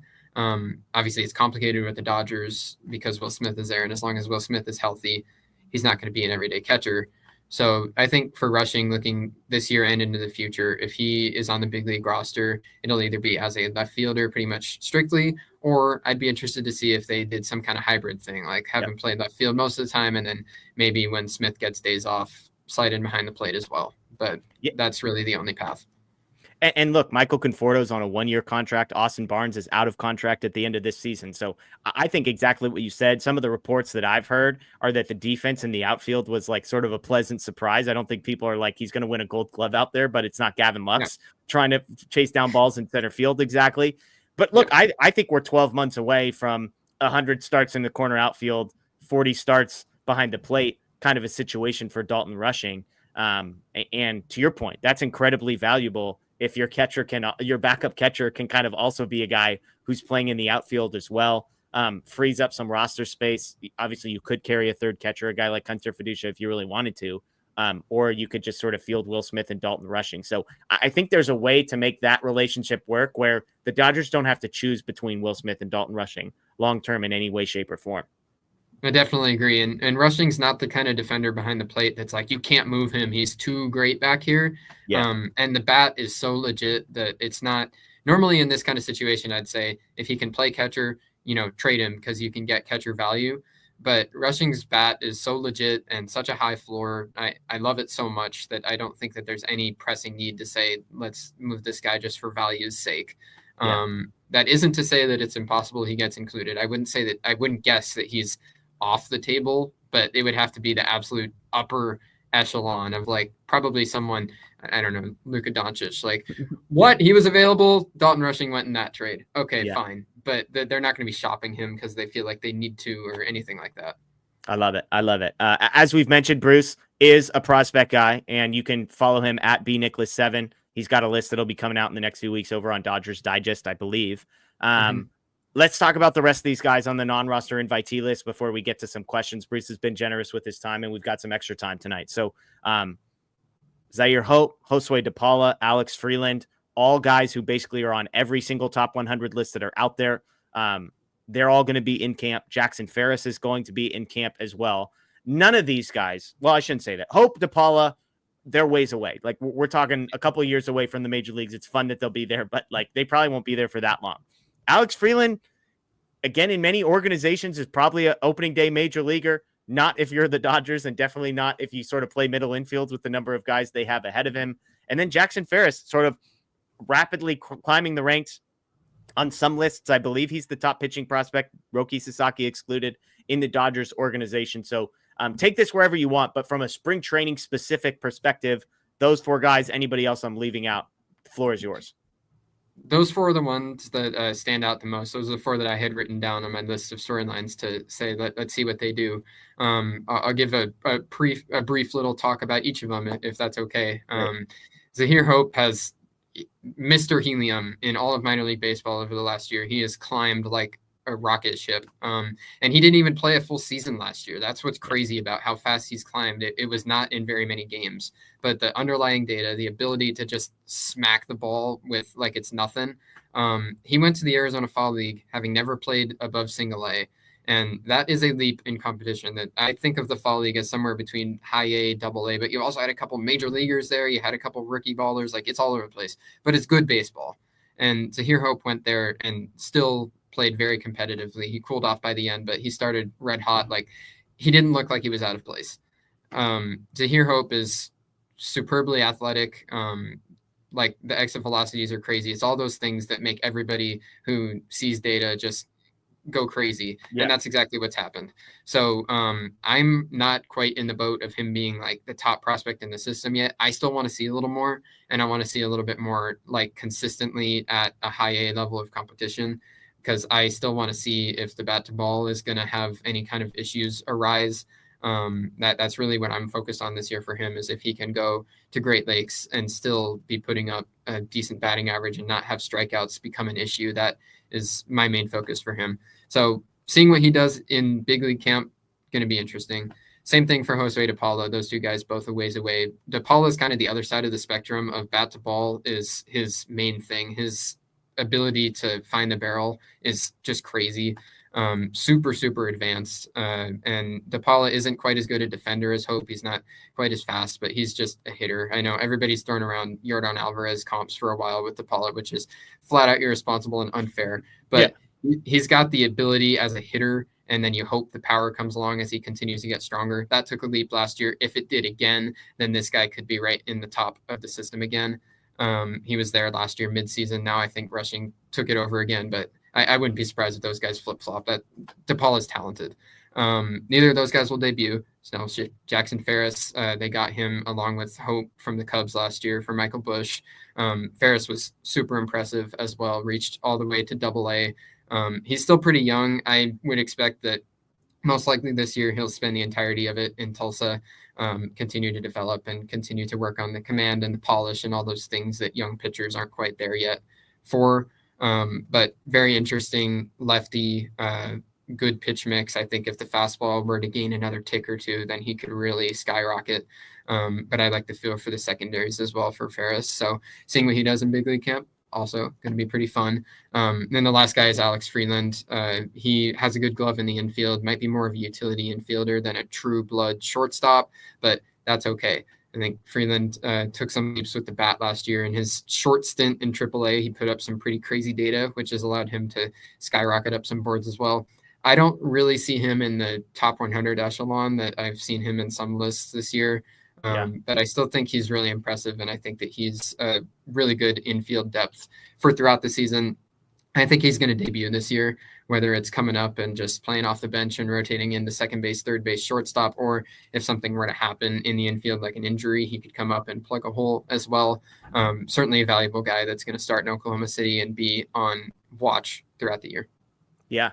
Speaker 4: Obviously, it's complicated with the Dodgers because Will Smith is there. And as long as Will Smith is healthy, he's not going to be an everyday catcher. So I think for Rushing, looking this year and into the future, if he is on the big league roster, it'll either be as a left fielder pretty much strictly, or I'd be interested to see if they did some kind of hybrid thing, like have him play left field most of the time, and then maybe when Smith gets days off, slide in behind the plate as well. But that's really the only path.
Speaker 3: And look, Michael Conforto's on a 1-year contract. Austin Barnes is out of contract at the end of this season. So I think exactly what you said. Some of the reports that I've heard are that the defense in the outfield was like sort of a pleasant surprise. I don't think people are like, he's going to win a Gold Glove out there, but it's not Gavin Lux trying to chase down balls in center field exactly. But look, I think we're 12 months away from 100 starts in the corner outfield, 40 starts behind the plate, kind of a situation for Dalton Rushing. And to your point, that's incredibly valuable. If your backup catcher can kind of also be a guy who's playing in the outfield as well, frees up some roster space. Obviously, you could carry a third catcher, a guy like Hunter Fiducia, if you really wanted to, or you could just sort of field Will Smith and Dalton Rushing. So I think there's a way to make that relationship work where the Dodgers don't have to choose between Will Smith and Dalton Rushing long-term in any way, shape, or form.
Speaker 4: I definitely agree. And Rushing's not the kind of defender behind the plate that's like, you can't move him. He's too great back here. And the bat is so legit that it's not normally in this kind of situation. I'd say if he can play catcher, trade him because you can get catcher value. But Rushing's bat is so legit and such a high floor. I love it so much that I don't think that there's any pressing need to say, let's move this guy just for value's sake. That isn't to say that it's impossible he gets included. I wouldn't guess that he's off the table, but it would have to be the absolute upper echelon of like probably someone, I don't know, Luka Doncic, like what he was available. Dalton Rushing went in that trade. Okay, fine. But they're not going to be shopping him because they feel like they need to or anything like that.
Speaker 3: I love it. As we've mentioned, Bruce is a prospect guy, and you can follow him at bnicholas7. He's got a list that'll be coming out in the next few weeks over on Dodgers Digest, I believe. Let's talk about the rest of these guys on the non-roster invitee list before we get to some questions. Bruce has been generous with his time, and we've got some extra time tonight. So Zaire Hope, Josue De Paula, Alex Freeland, all guys who basically are on every single top 100 list that are out there. They're all going to be in camp. Jackson Ferris is going to be in camp as well. None of these guys, well, I shouldn't say that. Hope, De Paula, they're ways away. Like we're talking a couple of years away from the major leagues. It's fun that they'll be there, but like they probably won't be there for that long. Alex Freeland, again, in many organizations, is probably an opening day major leaguer. Not if you're the Dodgers, and definitely not if you sort of play middle infields with the number of guys they have ahead of him. And then Jackson Ferris sort of rapidly climbing the ranks on some lists. I believe he's the top pitching prospect, Roki Sasaki excluded, in the Dodgers organization. So take this wherever you want, but from a spring training specific perspective, those four guys, anybody else I'm leaving out, the floor is yours.
Speaker 4: Those four are the ones that stand out the most. Those are the four that I had written down on my list of storylines to say, let's see what they do. I'll give a brief little talk about each of them, if that's okay. Zaire Hope has Mr. Helium in all of minor league baseball over the last year. He has climbed like a rocket ship. And he didn't even play a full season last year. That's what's crazy about how fast he's climbed. It was not in very many games, but the underlying data, the ability to just smack the ball with like it's nothing. He went to the Arizona Fall League having never played above single A. And that is a leap in competition that I think of the Fall League as somewhere between high A, double A, but you also had a couple major leaguers there. You had a couple rookie ballers, like it's all over the place, but it's good baseball. And Zaire Hope went there and still played very competitively. He cooled off by the end, but he started red hot. Like he didn't look like he was out of place. Zaire Hope is superbly athletic. Like the exit velocities are crazy. It's all those things that make everybody who sees data just go crazy.
Speaker 3: Yeah.
Speaker 4: And that's exactly what's happened. So I'm not quite in the boat of him being like the top prospect in the system yet. I still want to see a little more, and I want to see a little bit more like consistently at a high A level of competition, because I still want to see if the bat to ball is going to have any kind of issues arise. That's really what I'm focused on this year for him, is if he can go to Great Lakes and still be putting up a decent batting average and not have strikeouts become an issue. That is my main focus for him. So seeing what he does in big league camp, going to be interesting. Same thing for Jose DePaula. Those two guys both a ways away. DePaula is kind of the other side of the spectrum of bat to ball is his main thing. His ability to find the barrel is just crazy. Super advanced. And DePaula isn't quite as good a defender as Hope. He's not quite as fast, but he's just a hitter. I know everybody's thrown around Yordan Alvarez comps for a while with DePaula, which is flat out irresponsible and unfair. But he's got the ability as a hitter, and then you hope the power comes along as he continues to get stronger. That took a leap last year. If it did again, then this guy could be right in the top of the system again. He was there last year midseason. Now I think Rushing took it over again, but I wouldn't be surprised if those guys flip-flop. That DePaul is talented. Neither of those guys will debut. So Jackson Ferris, they got him along with Hope from the Cubs last year for Michael Busch. Ferris was super impressive as well, reached all the way to Double-A. He's still pretty young. I would expect that most likely this year he'll spend the entirety of it in Tulsa, continue to develop and continue to work on the command and the polish and all those things that young pitchers aren't quite there yet for. But very interesting lefty, good pitch mix. I think if the fastball were to gain another tick or two, then he could really skyrocket. But I like the feel for the secondaries as well for Ferris. So seeing what he does in big league camp, also going to be pretty fun. Then the last guy is Alex Freeland. He has a good glove in the infield, might be more of a utility infielder than a true blood shortstop, but that's okay. I think Freeland took some leaps with the bat last year. In his short stint in AAA, he put up some pretty crazy data, which has allowed him to skyrocket up some boards as well. I don't really see him in the top 100 echelon that I've seen him in some lists this year. But I still think he's really impressive, and I think that he's a really good infield depth for throughout the season. I think he's going to debut this year, whether it's coming up and just playing off the bench and rotating into second base, third base, shortstop, or if something were to happen in the infield, like an injury, he could come up and plug a hole as well. Certainly a valuable guy that's going to start in Oklahoma City and be on watch throughout the year.
Speaker 3: Yeah,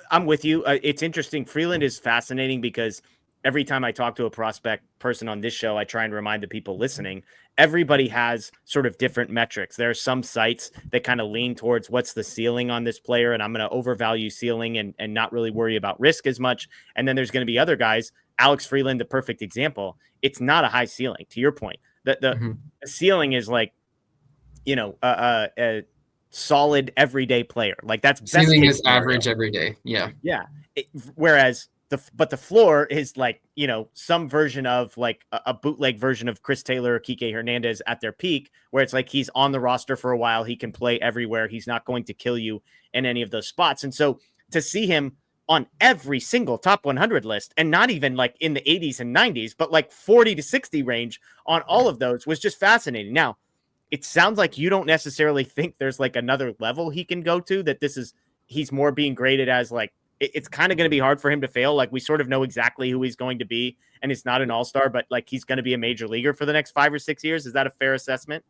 Speaker 3: I'm with you. It's interesting. Freeland is fascinating because every time I talk to a prospect person on this show, I try and remind the people listening, everybody has sort of different metrics. There are some sites that kind of lean towards what's the ceiling on this player, and I'm going to overvalue ceiling and not really worry about risk as much. And then there's going to be other guys, Alex Freeland, the perfect example. It's not a high ceiling, to your point. The ceiling is like, a solid everyday player. Like that's
Speaker 4: ceiling is average every day. Yeah.
Speaker 3: Whereas the floor is like, some version of like a bootleg version of Chris Taylor or Kiké Hernández at their peak, where it's like he's on the roster for a while. He can play everywhere. He's not going to kill you in any of those spots. And so to see him on every single top 100 list, and not even like in the 80s and 90s, but like 40 to 60 range on all of those was just fascinating. Now, it sounds like you don't necessarily think there's like another level he can go to, that he's more being graded as like, it's kind of going to be hard for him to fail. Like we sort of know exactly who he's going to be, and it's not an all-star, but like he's going to be a major leaguer for the next 5 or 6 years. Is that a fair assessment?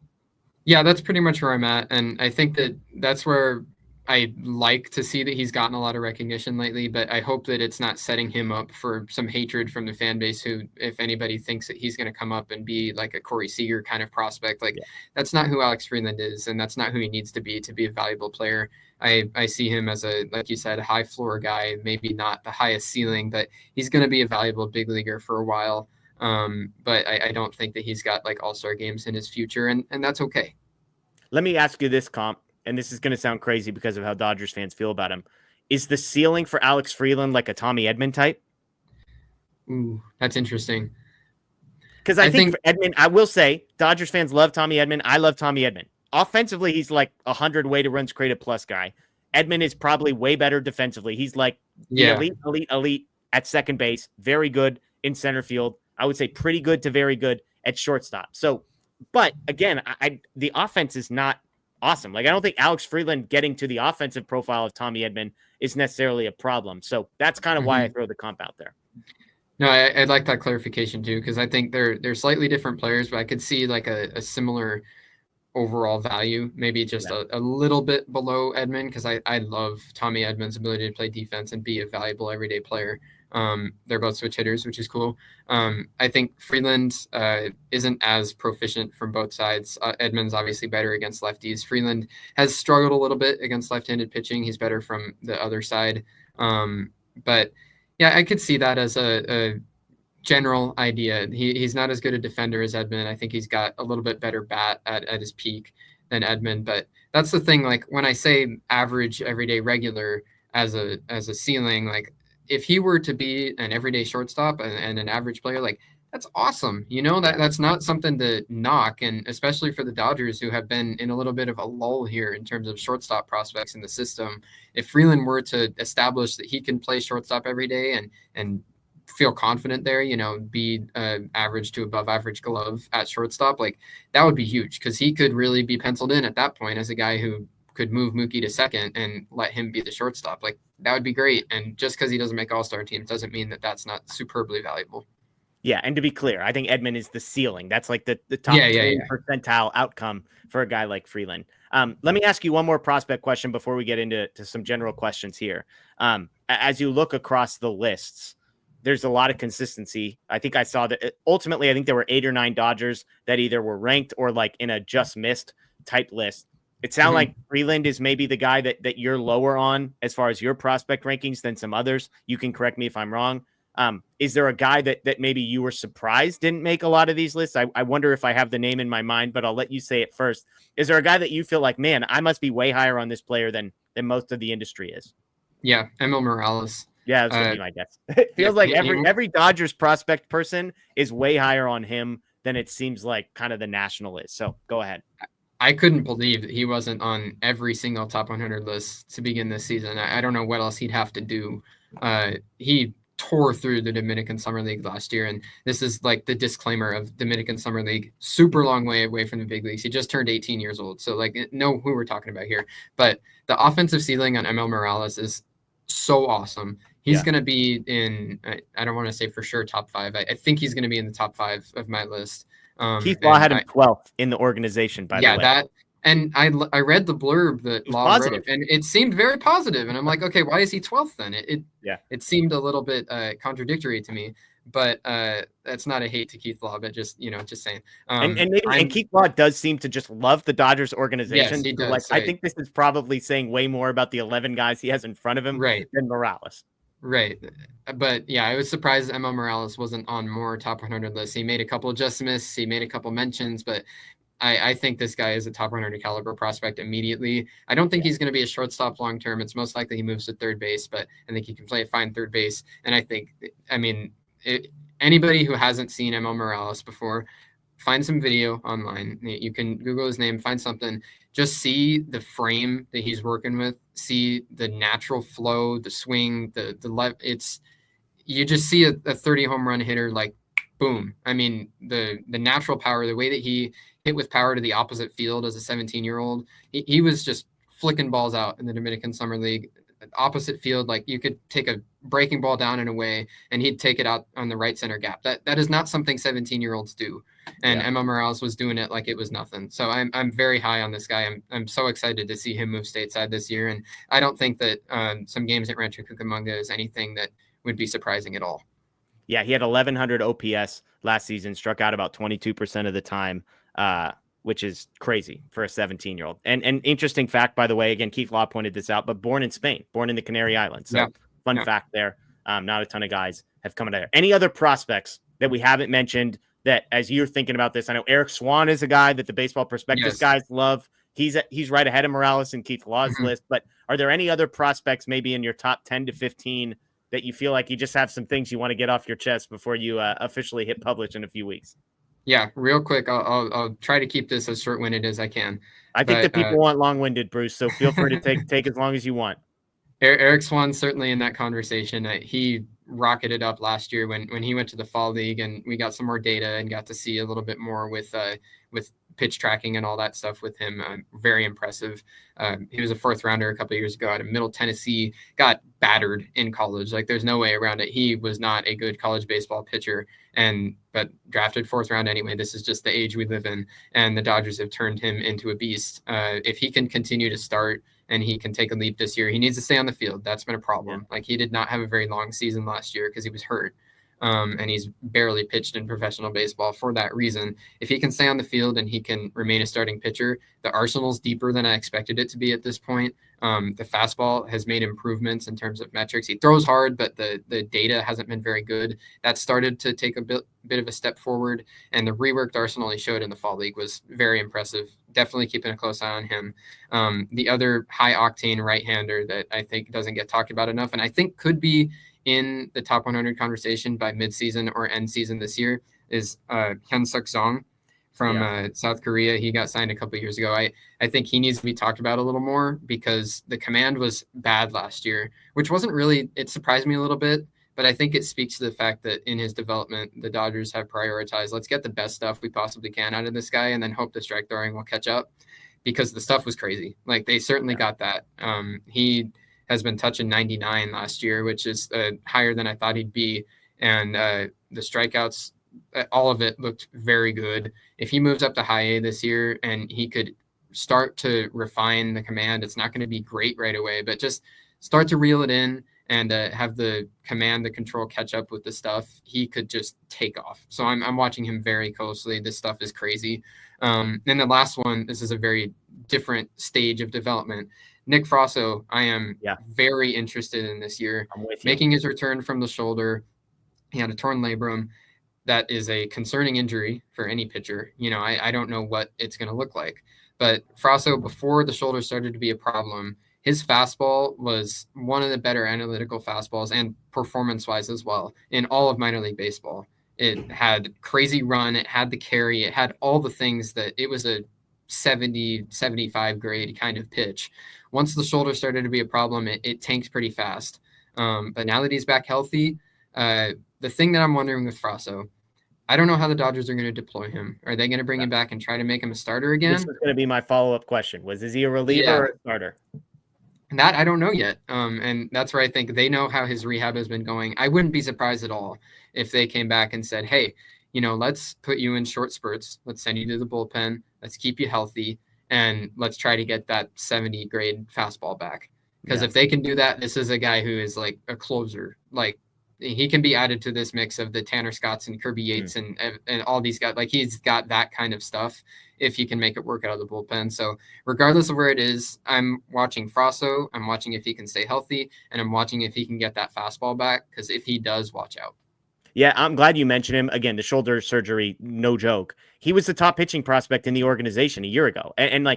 Speaker 4: Yeah, that's pretty much where I'm at. And I think that that's where I like to see that he's gotten a lot of recognition lately, but I hope that it's not setting him up for some hatred from the fan base who, if anybody thinks that he's going to come up and be like a Corey Seager kind of prospect, that's not who Alex Freeland is, and that's not who he needs to be a valuable player. I see him as like you said, a high floor guy, maybe not the highest ceiling, but he's going to be a valuable big leaguer for a while. But I don't think that he's got like all-star games in his future, and that's okay.
Speaker 3: Let me ask you this, Comp, and this is going to sound crazy because of how Dodgers fans feel about him. Is the ceiling for Alex Freeland like a Tommy Edman type?
Speaker 4: Ooh, that's interesting.
Speaker 3: Because I think for Edman, I will say Dodgers fans love Tommy Edman. I love Tommy Edman. Offensively, he's like 100 weighted runs created plus guy. Edman is probably way better defensively. He's like elite at second base, very good in center field. I would say pretty good to very good. at shortstop. So, but again, the offense is not awesome. Like, I don't think Alex Freeland getting to the offensive profile of Tommy Edman is necessarily a problem. So that's kind of why I throw the comp out there.
Speaker 4: No, I'd like that clarification too, because I think they're slightly different players, but I could see like a similar overall value, maybe just a little bit below Edman, because I love Tommy Edman's ability to play defense and be a valuable everyday player. They're both switch hitters, which is cool. I think Freeland isn't as proficient from both sides. Edman's obviously better against lefties. Freeland has struggled a little bit against left-handed pitching. He's better from the other side. But yeah, I could see that as a general idea. He's not as good a defender as Edman. I think he's got a little bit better bat at his peak than Edman. But that's the thing. Like, when I say average, everyday, regular as a ceiling, like, if he were to be an everyday shortstop and an average player, like, that's awesome. You know, that's not something to knock. And especially for the Dodgers, who have been in a little bit of a lull here in terms of shortstop prospects in the system. If Freeland were to establish that he can play shortstop every day and feel confident there, you know, be average to above average glove at shortstop, like, that would be huge, because he could really be penciled in at that point as a guy who could move Mookie to second and let him be the shortstop. Like, that would be great. And just because he doesn't make all-star teams doesn't mean that that's not superbly valuable.
Speaker 3: Yeah, and to be clear, I think Edman is the ceiling. That's like the top 10 percentile outcome for a guy like Freeland. Let me ask you one more prospect question before we get into some general questions here. As you look across the lists, there's a lot of consistency. I think I saw that ultimately, I think there were 8 or 9 Dodgers that either were ranked or like in a just missed type list. It sounds like Freeland is maybe the guy that you're lower on as far as your prospect rankings than some others. You can correct me if I'm wrong. Is there a guy that maybe you were surprised didn't make a lot of these lists? I wonder if I have the name in my mind, but I'll let you say it first. Is there a guy that you feel like, man, I must be way higher on this player than most of the industry is?
Speaker 4: Yeah, Emil Morales.
Speaker 3: Yeah, that's what I guess. It feels like every Dodgers prospect person is way higher on him than it seems like kind of the national is. So go ahead.
Speaker 4: I couldn't believe that he wasn't on every single top 100 list to begin this season. I don't know what else he'd have to do. He tore through the Dominican Summer League last year. And this is like the disclaimer of Dominican Summer League, super long way away from the big leagues. He just turned 18 years old. So like, know who we're talking about here, but the offensive ceiling on Emil Morales is so awesome. He's going to be in, I don't want to say for sure top 5. I think he's going to be in the top 5 of my list.
Speaker 3: Keith Law had him 12th in the organization, by the way.
Speaker 4: Yeah, and I read the blurb that Law wrote, and it seemed very positive. And I'm like, okay, why is he 12th then? It seemed a little bit contradictory to me. But that's not a hate to Keith Law, but just saying.
Speaker 3: And Keith Law does seem to just love the Dodgers organization.
Speaker 4: Yes, he does.
Speaker 3: Like, I think this is probably saying way more about the 11 guys he has in front of him than Morales.
Speaker 4: Right. But yeah, I was surprised Emil Morales wasn't on more top 100 lists. He made a couple of just miss. He made a couple mentions, but I think this guy is a top 100 caliber prospect immediately. I don't think he's going to be a shortstop long term. It's most likely he moves to third base, but I think he can play a fine third base. And anybody who hasn't seen Emil Morales before, find some video online. You can Google his name, find something. Just see the frame that he's working with. See the natural flow, the swing, the left. You just see a 30 home run hitter, like, boom. I mean, the natural power, the way that he hit with power to the opposite field as a 17-year-old, he was just flicking balls out in the Dominican Summer League. Opposite field, like, you could take a breaking ball down and away, and he'd take it out on the right center gap. That is not something 17-year-olds do. And Emil Morales was doing it like it was nothing. So I'm very high on this guy. I'm so excited to see him move stateside this year. And I don't think that some games at Rancho Cucamonga is anything that would be surprising at all.
Speaker 3: Yeah, he had 1,100 OPS last season, struck out about 22% of the time, which is crazy for a 17-year-old. And an interesting fact, by the way, again, Keith Law pointed this out, but born in Spain, born in the Canary Islands. So fun fact there. Not a ton of guys have come out there. Any other prospects that we haven't mentioned that, as you're thinking about this, I know Eric Swan is a guy that the Baseball Prospectus guys love. He's right ahead of Morales and Keith Law's list, but are there any other prospects maybe in your top 10 to 15 that you feel like you just have some things you want to get off your chest before you officially hit publish in a few weeks?
Speaker 4: Yeah, real quick. I'll try to keep this as short-winded as I can.
Speaker 3: I think that people want long-winded, Bruce, so feel free to take as long as you want.
Speaker 4: Eric Swan's certainly in that conversation. He rocketed up last year when he went to the fall league, and we got some more data and got to see a little bit more with pitch tracking and all that stuff with him. Very impressive. He was a 4th rounder a couple of years ago out of Middle Tennessee, got battered in college. Like, there's no way around it. He was not a good college baseball pitcher, but drafted 4th round anyway. This is just the age we live in, and the Dodgers have turned him into a beast. If he can continue to start and he can take a leap this year, he needs to stay on the field. That's been a problem. Like, he did not have a very long season last year because he was hurt. And he's barely pitched in professional baseball for that reason. If he can stay on the field and he can remain a starting pitcher, the arsenal's deeper than I expected it to be at this point. The fastball has made improvements in terms of metrics. He throws hard, but the data hasn't been very good. That started to take a bit of a step forward, and the reworked arsenal he showed in the fall league was very impressive. Definitely keeping a close eye on him. The other high-octane right-hander that I think doesn't get talked about enough, and I think could be in the top 100 conversation by midseason or end season this year, is Hyun-Suk Song from South Korea. He got signed a couple of years ago. I think he needs to be talked about a little more because the command was bad last year, which wasn't really, it surprised me a little bit, but I think it speaks to the fact that in his development, the Dodgers have prioritized, let's get the best stuff we possibly can out of this guy and then hope the strike throwing will catch up, because the stuff was crazy. Like, they certainly got that. He has been touching 99 last year, which is higher than I thought he'd be. And the strikeouts, all of it looked very good. If he moves up to high A this year and he could start to refine the command, it's not going to be great right away, but just start to reel it in and have the command, the control catch up with the stuff, he could just take off. So I'm watching him very closely. This stuff is crazy. And the last one, this is a very different stage of development. Nick Frasso, I am very interested in this year. Making his return from the shoulder. He had a torn labrum. That is a concerning injury for any pitcher. You know, I don't know what it's going to look like. But Frasso, before the shoulder started to be a problem, his fastball was one of the better analytical fastballs and performance-wise as well in all of minor league baseball. It had crazy run. It had the carry. It had all the things that it was a 70, 75 grade kind of pitch. Once the shoulder started to be a problem, it tanked pretty fast. But now that he's back healthy, the thing that I'm wondering with Frasso, I don't know how the Dodgers are going to deploy him. Are they going to bring him back and try to make him a starter again?
Speaker 3: This is going to be my follow-up question. Is he a reliever or a starter?
Speaker 4: That I don't know yet. And that's where I think they know how his rehab has been going. I wouldn't be surprised at all if they came back and said, hey, you know, let's put you in short spurts. Let's send you to the bullpen. Let's keep you healthy. And let's try to get that 70 grade fastball back. Because if they can do that, this is a guy who is like a closer. Like, he can be added to this mix of the Tanner Scotts and Kirby Yates and all these guys. Like, he's got that kind of stuff if he can make it work out of the bullpen. So regardless of where it is, I'm watching Frasso. I'm watching if he can stay healthy, and I'm watching if he can get that fastball back, because if he does, watch out.
Speaker 3: Yeah, I'm glad you mentioned him. Again, the shoulder surgery, no joke. He was the top pitching prospect in the organization a year ago. And I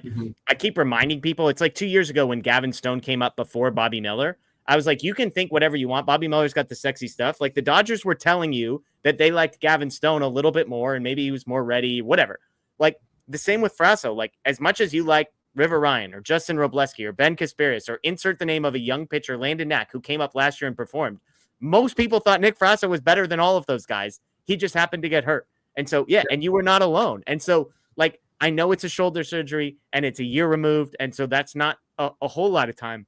Speaker 3: keep reminding people, it's like 2 years ago when Gavin Stone came up before Bobby Miller. I was like, you can think whatever you want. Bobby Miller's got the sexy stuff. Like, the Dodgers were telling you that they liked Gavin Stone a little bit more and maybe he was more ready, whatever. Like, the same with Frasso. Like, as much as you like River Ryan or Justin Robleski or Ben Kasparis, or insert the name of a young pitcher, Landon Knack, who came up last year and performed, most people thought Nick Frasso was better than all of those guys. He just happened to get hurt. And so, and you were not alone. And so, like, I know it's a shoulder surgery and it's a year removed. And so that's not a whole lot of time.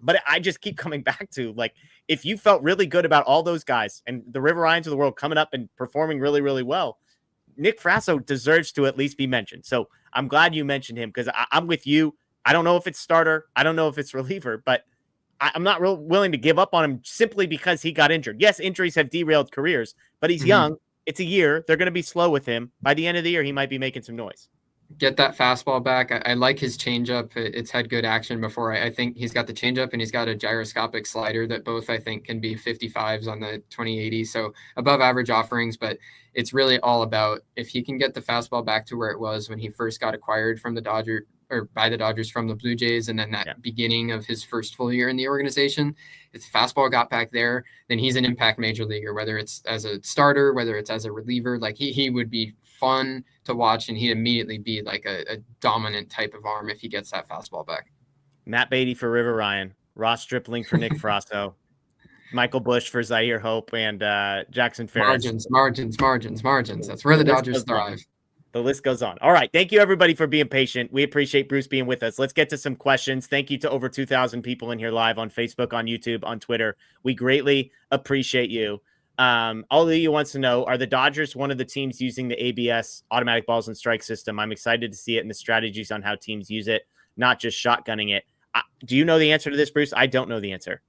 Speaker 3: But I just keep coming back to, like, if you felt really good about all those guys and the River Ryans of the world coming up and performing really, really well, Nick Frasso deserves to at least be mentioned. So I'm glad you mentioned him, because I'm with you. I don't know if it's starter. I don't know if it's reliever, but I'm not real willing to give up on him simply because he got injured. Yes, injuries have derailed careers, but he's young. It's a year. They're going to be slow with him. By the end of the year, he might be making some noise.
Speaker 4: Get that fastball back. I like his changeup. It's had good action before. I think he's got the changeup and he's got a gyroscopic slider that both, I think, can be 55s on the 2080. So above average offerings, but it's really all about if he can get the fastball back to where it was when he first got acquired from the Dodgers, or by the Dodgers from the Blue Jays, and then that beginning of his first full year in the organization. If the fastball got back there, then he's an impact major leaguer, whether it's as a starter, whether it's as a reliever. Like, he would be fun to watch, and he'd immediately be like a dominant type of arm if he gets that fastball back.
Speaker 3: Matt Beatty for River Ryan, Ross Stripling for Nick Frasso. Michael Bush for Zaire Hope and Jackson Ferris.
Speaker 4: Margins. That's where the Dodgers thrive.
Speaker 3: The list goes on. All right. Thank you, everybody, for being patient. We appreciate Bruce being with us. Let's get to some questions. Thank you to over 2,000 people in here live on Facebook, on YouTube, on Twitter. We greatly appreciate you. All of you wants to know, are the Dodgers one of the teams using the ABS, automatic balls and strike system? I'm excited to see it and the strategies on how teams use it, not just shotgunning it. Do you know the answer to this, Bruce? I don't know the answer.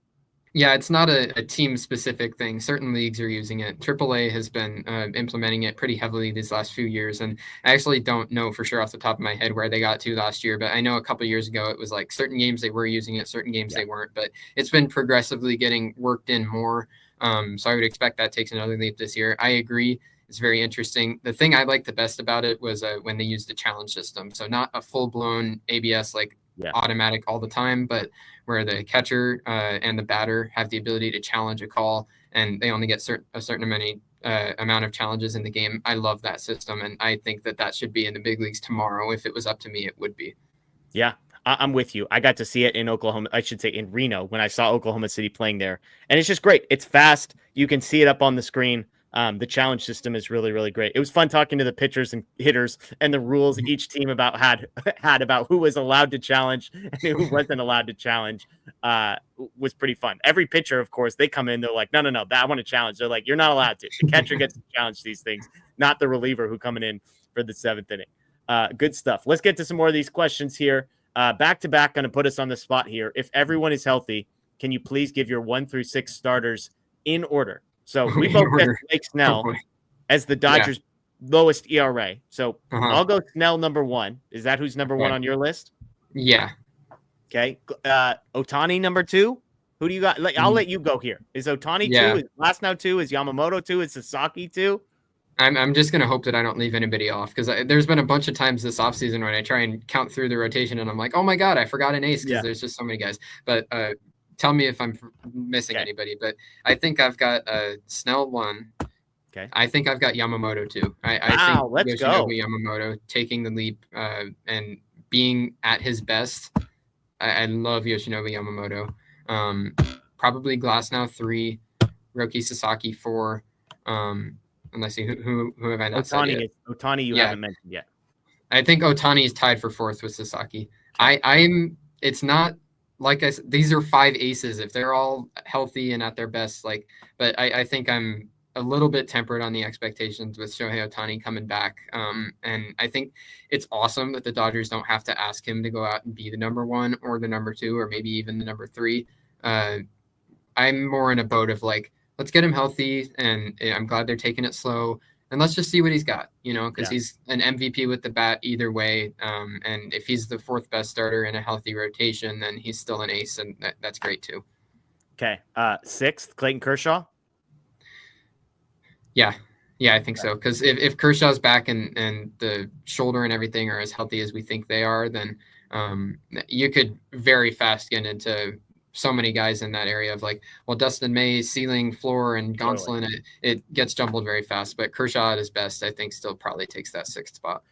Speaker 4: Yeah, it's not a team-specific thing. Certain leagues are using it. AAA has been implementing it pretty heavily these last few years, and I actually don't know for sure off the top of my head where they got to last year, but I know a couple of years ago it was like certain games they were using it, certain games they weren't, but it's been progressively getting worked in more, so I would expect that takes another leap this year. I agree. It's very interesting. The thing I liked the best about it was when they used the challenge system, so not a full-blown ABS automatic all the time, but where the catcher and the batter have the ability to challenge a call, and they only get a certain amount of challenges in the game. I love that system, and I think that should be in the big leagues tomorrow. If it was up to me, it would be.
Speaker 3: Yeah, I'm with you. I got to see it in Oklahoma. I should say in Reno when I saw Oklahoma City playing there, and it's just great. It's fast. You can see it up on the screen. The challenge system is really, really great. It was fun talking to the pitchers and hitters and the rules each team had about who was allowed to challenge and who wasn't allowed to challenge. Was pretty fun. Every pitcher, of course, they come in, they're like, no, I want to challenge. They're like, you're not allowed to. The catcher gets to challenge these things, not the reliever who coming in for the 7th inning. Good stuff. Let's get to some more of these questions here. Back to back, going to put us on the spot here. If everyone is healthy, can you please give your 1 through 6 starters in order? So we both get Blake Snell as the Dodgers' lowest ERA. So I'll go Snell number 1. Is that who's number 1 on your list?
Speaker 4: Yeah.
Speaker 3: Okay. Ohtani number 2. Who do you got? I'll let you go here. Is Ohtani 2? Is Glasnow 2? Is Yamamoto 2? Is Sasaki 2?
Speaker 4: I'm just going to hope that I don't leave anybody off, because there's been a bunch of times this offseason when I try and count through the rotation and I'm like, oh my God, I forgot an ace because there's just so many guys. But tell me if I'm missing anybody, but I think I've got Snell 1.
Speaker 3: Okay.
Speaker 4: I think I've got Yamamoto 2. I think
Speaker 3: let's go.
Speaker 4: Yamamoto taking the leap and being at his best. I love Yoshinobu Yamamoto. Probably Glasnow 3, Roki Sasaki 4. Unless who have I not said yet?
Speaker 3: Ohtani you haven't mentioned yet.
Speaker 4: I think Ohtani is tied for 4th with Sasaki. It's not like I said, these are 5 aces if they're all healthy and at their best. But I think I'm a little bit tempered on the expectations with Shohei Ohtani coming back. And I think it's awesome that the Dodgers don't have to ask him to go out and be the number 1 or the number 2 or maybe even the number 3. I'm more in a boat of let's get him healthy, and I'm glad they're taking it slow, and let's just see what he's got, because he's an MVP with the bat either way. And if he's the 4th best starter in a healthy rotation, then he's still an ace, and that's great too.
Speaker 3: Okay. 6th, Clayton Kershaw.
Speaker 4: Yeah, I think so. Because if Kershaw's back and the shoulder and everything are as healthy as we think they are, then you could very fast get into so many guys in that area of Dustin May, ceiling, floor, and Gonsolin, it gets jumbled very fast. But Kershaw at his best, I think, still probably takes that 6th spot.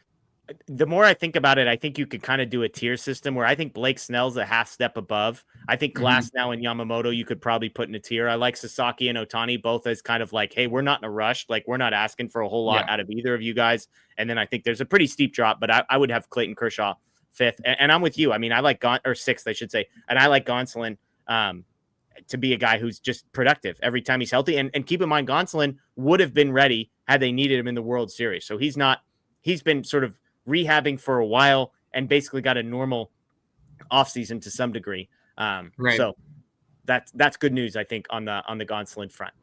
Speaker 3: The more I think about it, I think you could kind of do a tier system where I think Blake Snell's a half step above. I think Glasnow and Yamamoto you could probably put in a tier. I like Sasaki and Ohtani both as kind of hey, we're not in a rush. We're not asking for a whole lot out of either of you guys. And then I think there's a pretty steep drop, but I would have Clayton Kershaw 5th. And I'm with you. I mean, I like 6th, I should say. And I like Gonsolin to be a guy who's just productive every time he's healthy. And keep in mind, Gonsolin would have been ready had they needed him in the World Series. So he's been sort of rehabbing for a while and basically got a normal offseason to some degree.
Speaker 4: Right.
Speaker 3: So that's good news, I think, on the Gonsolin front.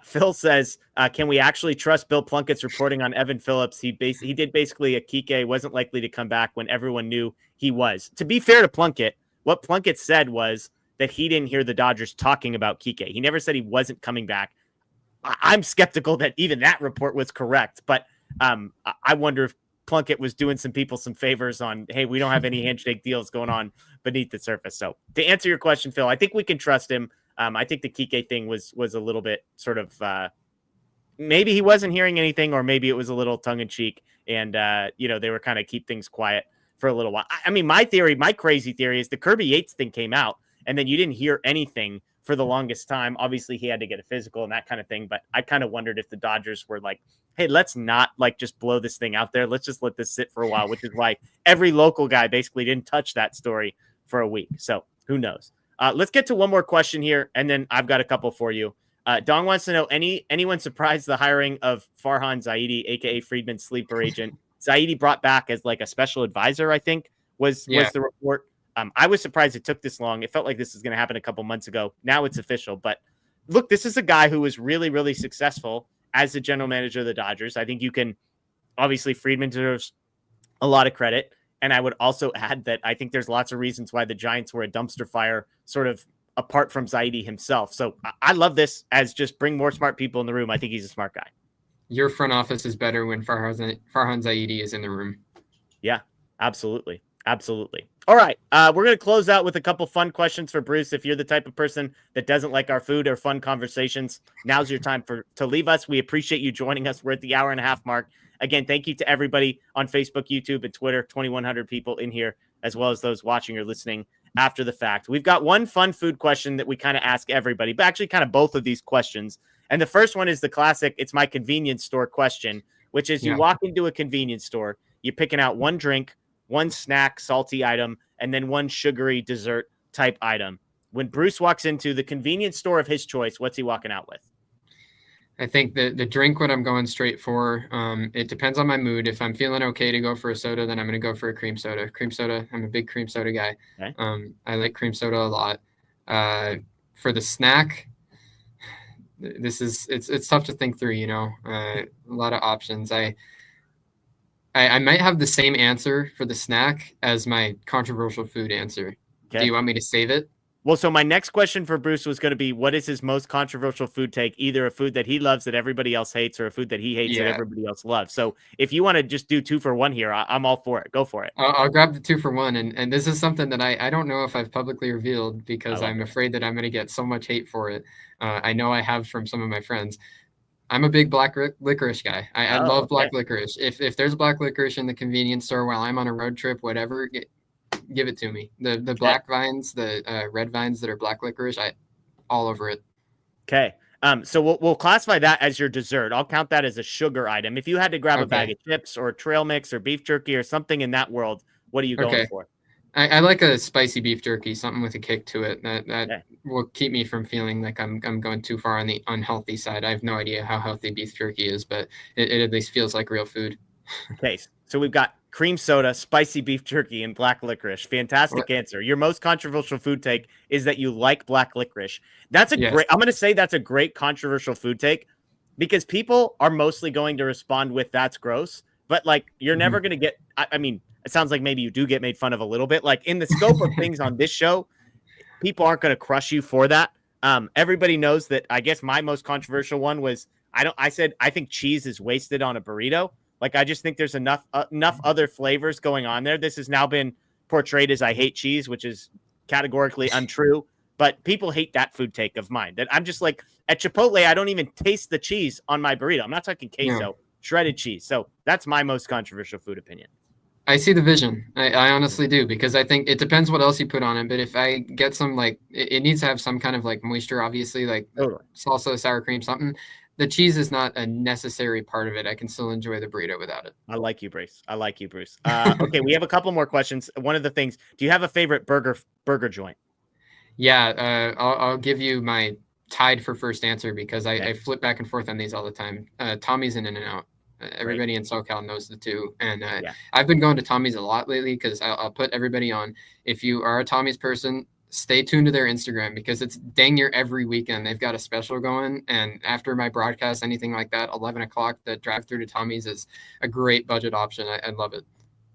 Speaker 3: Phil says, can we actually trust Bill Plunkett's reporting on Evan Phillips? He did basically a Kiké wasn't likely to come back when everyone knew he was. To be fair to Plunkett, what Plunkett said was that he didn't hear the Dodgers talking about Kiké. He never said he wasn't coming back. I'm skeptical that even that report was correct, but I wonder if Plunkett was doing some people some favors on, hey, we don't have any handshake deals going on beneath the surface. So to answer your question, Phil, I think we can trust him. I think the Kiké thing was a little bit sort of maybe he wasn't hearing anything, or maybe it was a little tongue in cheek, and they were kind of keep things quiet for a little while. I mean, my crazy theory is the Kirby Yates thing came out, and then you didn't hear anything for the longest time. Obviously, he had to get a physical and that kind of thing, but I kind of wondered if the Dodgers were like, hey, let's not like just blow this thing out there. Let's just let this sit for a while, which is why every local guy basically didn't touch that story for a week. So who knows? Let's get to one more question here, and then I've got a couple for you. Don wants to know, anyone surprised the hiring of Farhan Zaidi, aka Friedman's sleeper agent? Zaidi brought back as like a special advisor, I think was the report. I was surprised it took this long. It felt like this was going to happen a couple months ago. Now it's official. But look, this is a guy who was really, really successful as the general manager of the Dodgers. I think you can, obviously, Friedman deserves a lot of credit. And I would also add that I think there's lots of reasons why the Giants were a dumpster fire, sort of apart from Zaidi himself. So I love this as just bring more smart people in the room. I think he's a smart guy.
Speaker 4: Your front office is better when Farhan Zaidi is in the room.
Speaker 3: Yeah, absolutely. Absolutely. All right. We're going to close out with a couple fun questions for Bruce. If you're the type of person that doesn't like our food or fun conversations, now's your time to leave us. We appreciate you joining us. We're at the hour and a half mark. Again, thank you to everybody on Facebook, YouTube, and Twitter, 2,100 people in here, as well as those watching or listening after the fact. We've got one fun food question that we kind of ask everybody, but actually kind of both of these questions. And the first one is the classic, it's my convenience store question, which is you walk into a convenience store, you're picking out one drink, one snack, salty item, and then one sugary dessert type item. When Bruce walks into the convenience store of his choice, what's he walking out with?
Speaker 4: I think the drink, what I'm going straight for, it depends on my mood. If I'm feeling okay to go for a soda, then I'm going to go for a cream soda. Cream soda, I'm a big cream soda guy. Okay. I like cream soda a lot. For the snack, it's tough to think through, a lot of options. I might have the same answer for the snack as my controversial food answer. Okay. Do you want me to save it?
Speaker 3: Well, so my next question for Bruce was going to be, what is his most controversial food take? Either a food that he loves that everybody else hates, or a food that he hates that everybody else loves. So if you want to just do 2 for 1 here, I'm all for it. Go for it.
Speaker 4: I'll grab the 2 for 1. And this is something that I don't know if I've publicly revealed because I'm afraid that I'm going to get so much hate for it. I know I have from some of my friends. I'm a big black licorice guy. I love black licorice. If there's black licorice in the convenience store while I'm on a road trip, whatever, give it to me. The black vines, the red vines that are black licorice, all over it.
Speaker 3: Okay. So we'll classify that as your dessert. I'll count that as a sugar item. If you had to grab a bag of chips or trail mix or beef jerky or something in that world, what are you going for?
Speaker 4: I like a spicy beef jerky, something with a kick to it that will keep me from feeling like I'm going too far on the unhealthy side. I have no idea how healthy beef jerky is, but it at least feels like real food. Okay,
Speaker 3: so we've got cream soda, spicy beef jerky, and black licorice. Fantastic answer. Your most controversial food take is that you like black licorice. That's a great, I'm going to say that's a great controversial food take because people are mostly going to respond with that's gross, but like you're never going to get, I mean, it sounds like maybe you do get made fun of a little bit. Like in the scope of things on this show, people aren't going to crush you for that. Everybody knows that. I guess my most controversial one was I said I think cheese is wasted on a burrito. Like I just think there's enough other flavors going on there. This has now been portrayed as I hate cheese, which is categorically untrue. But people hate that food take of mine. That I'm just like at Chipotle, I don't even taste the cheese on my burrito. I'm not talking queso, shredded cheese. So that's my most controversial food opinion.
Speaker 4: I see the vision. I honestly do, because I think it depends what else you put on it. But if I get some, like, it needs to have some kind of like moisture, obviously, like salsa, sour cream, something. The cheese is not a necessary part of it. I can still enjoy the burrito without it.
Speaker 3: I like you, Bruce. Okay, we have a couple more questions. One of the things, do you have a favorite burger joint?
Speaker 4: Yeah, I'll give you my tied for first answer because I flip back and forth on these all the time. Tommy's and In-N-Out. Everybody in SoCal knows the two. And I've been going to Tommy's a lot lately because I'll put everybody on. If you are a Tommy's person, stay tuned to their Instagram because it's dang near every weekend. They've got a special going. And after my broadcast, anything like that, 11 o'clock, the drive through to Tommy's is a great budget option. I love it.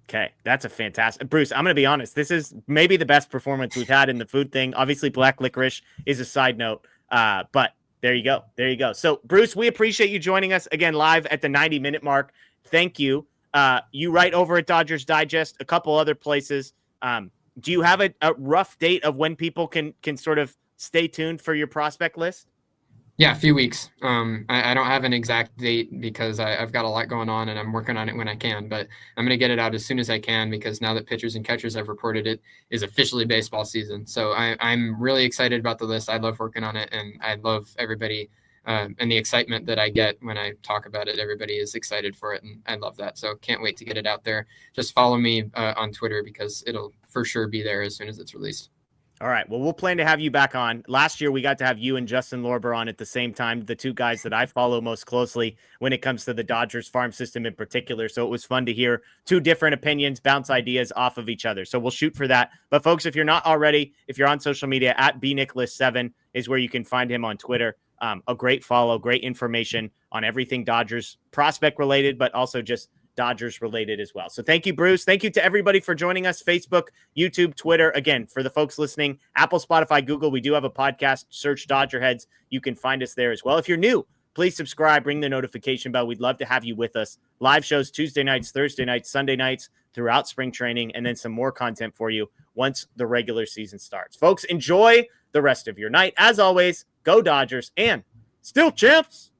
Speaker 4: Okay, that's a fantastic. Bruce, I'm going to be honest. This is maybe the best performance we've had in the food thing. Obviously, black licorice is a side note, but there you go. There you go. So, Bruce, we appreciate you joining us again live at the 90-minute mark. Thank you. You write over at Dodgers Digest, a couple other places. Do you have a rough date of when people can sort of stay tuned for your prospect list? Yeah, a few weeks. I don't have an exact date because I've got a lot going on and I'm working on it when I can, but I'm going to get it out as soon as I can because now that pitchers and catchers have reported it is officially baseball season. So I'm really excited about the list. I love working on it and I love everybody and the excitement that I get when I talk about it. Everybody is excited for it and I love that. So can't wait to get it out there. Just follow me on Twitter because it'll for sure be there as soon as it's released.
Speaker 3: All right. Well, we'll plan to have you back on. Last year, we got to have you and Justin Lorber on at the same time, the two guys that I follow most closely when it comes to the Dodgers farm system in particular. So it was fun to hear two different opinions, bounce ideas off of each other. So we'll shoot for that. But folks, if you're not already, if you're on social media, at bnicholas7 is where you can find him on Twitter. A great follow, great information on everything Dodgers prospect related, but also just Dodgers related as well. So thank you, Bruce. Thank you to everybody for joining us. Facebook, YouTube, Twitter. Again, for the folks listening, Apple, Spotify, Google, we do have a podcast. Search DodgerHeads. You can find us there as well. If you're new, please subscribe, ring the notification bell. We'd love to have you with us. Live shows Tuesday nights, Thursday nights, Sunday nights throughout spring training, and then some more content for you once the regular season starts. Folks, enjoy the rest of your night. As always, go Dodgers and still champs.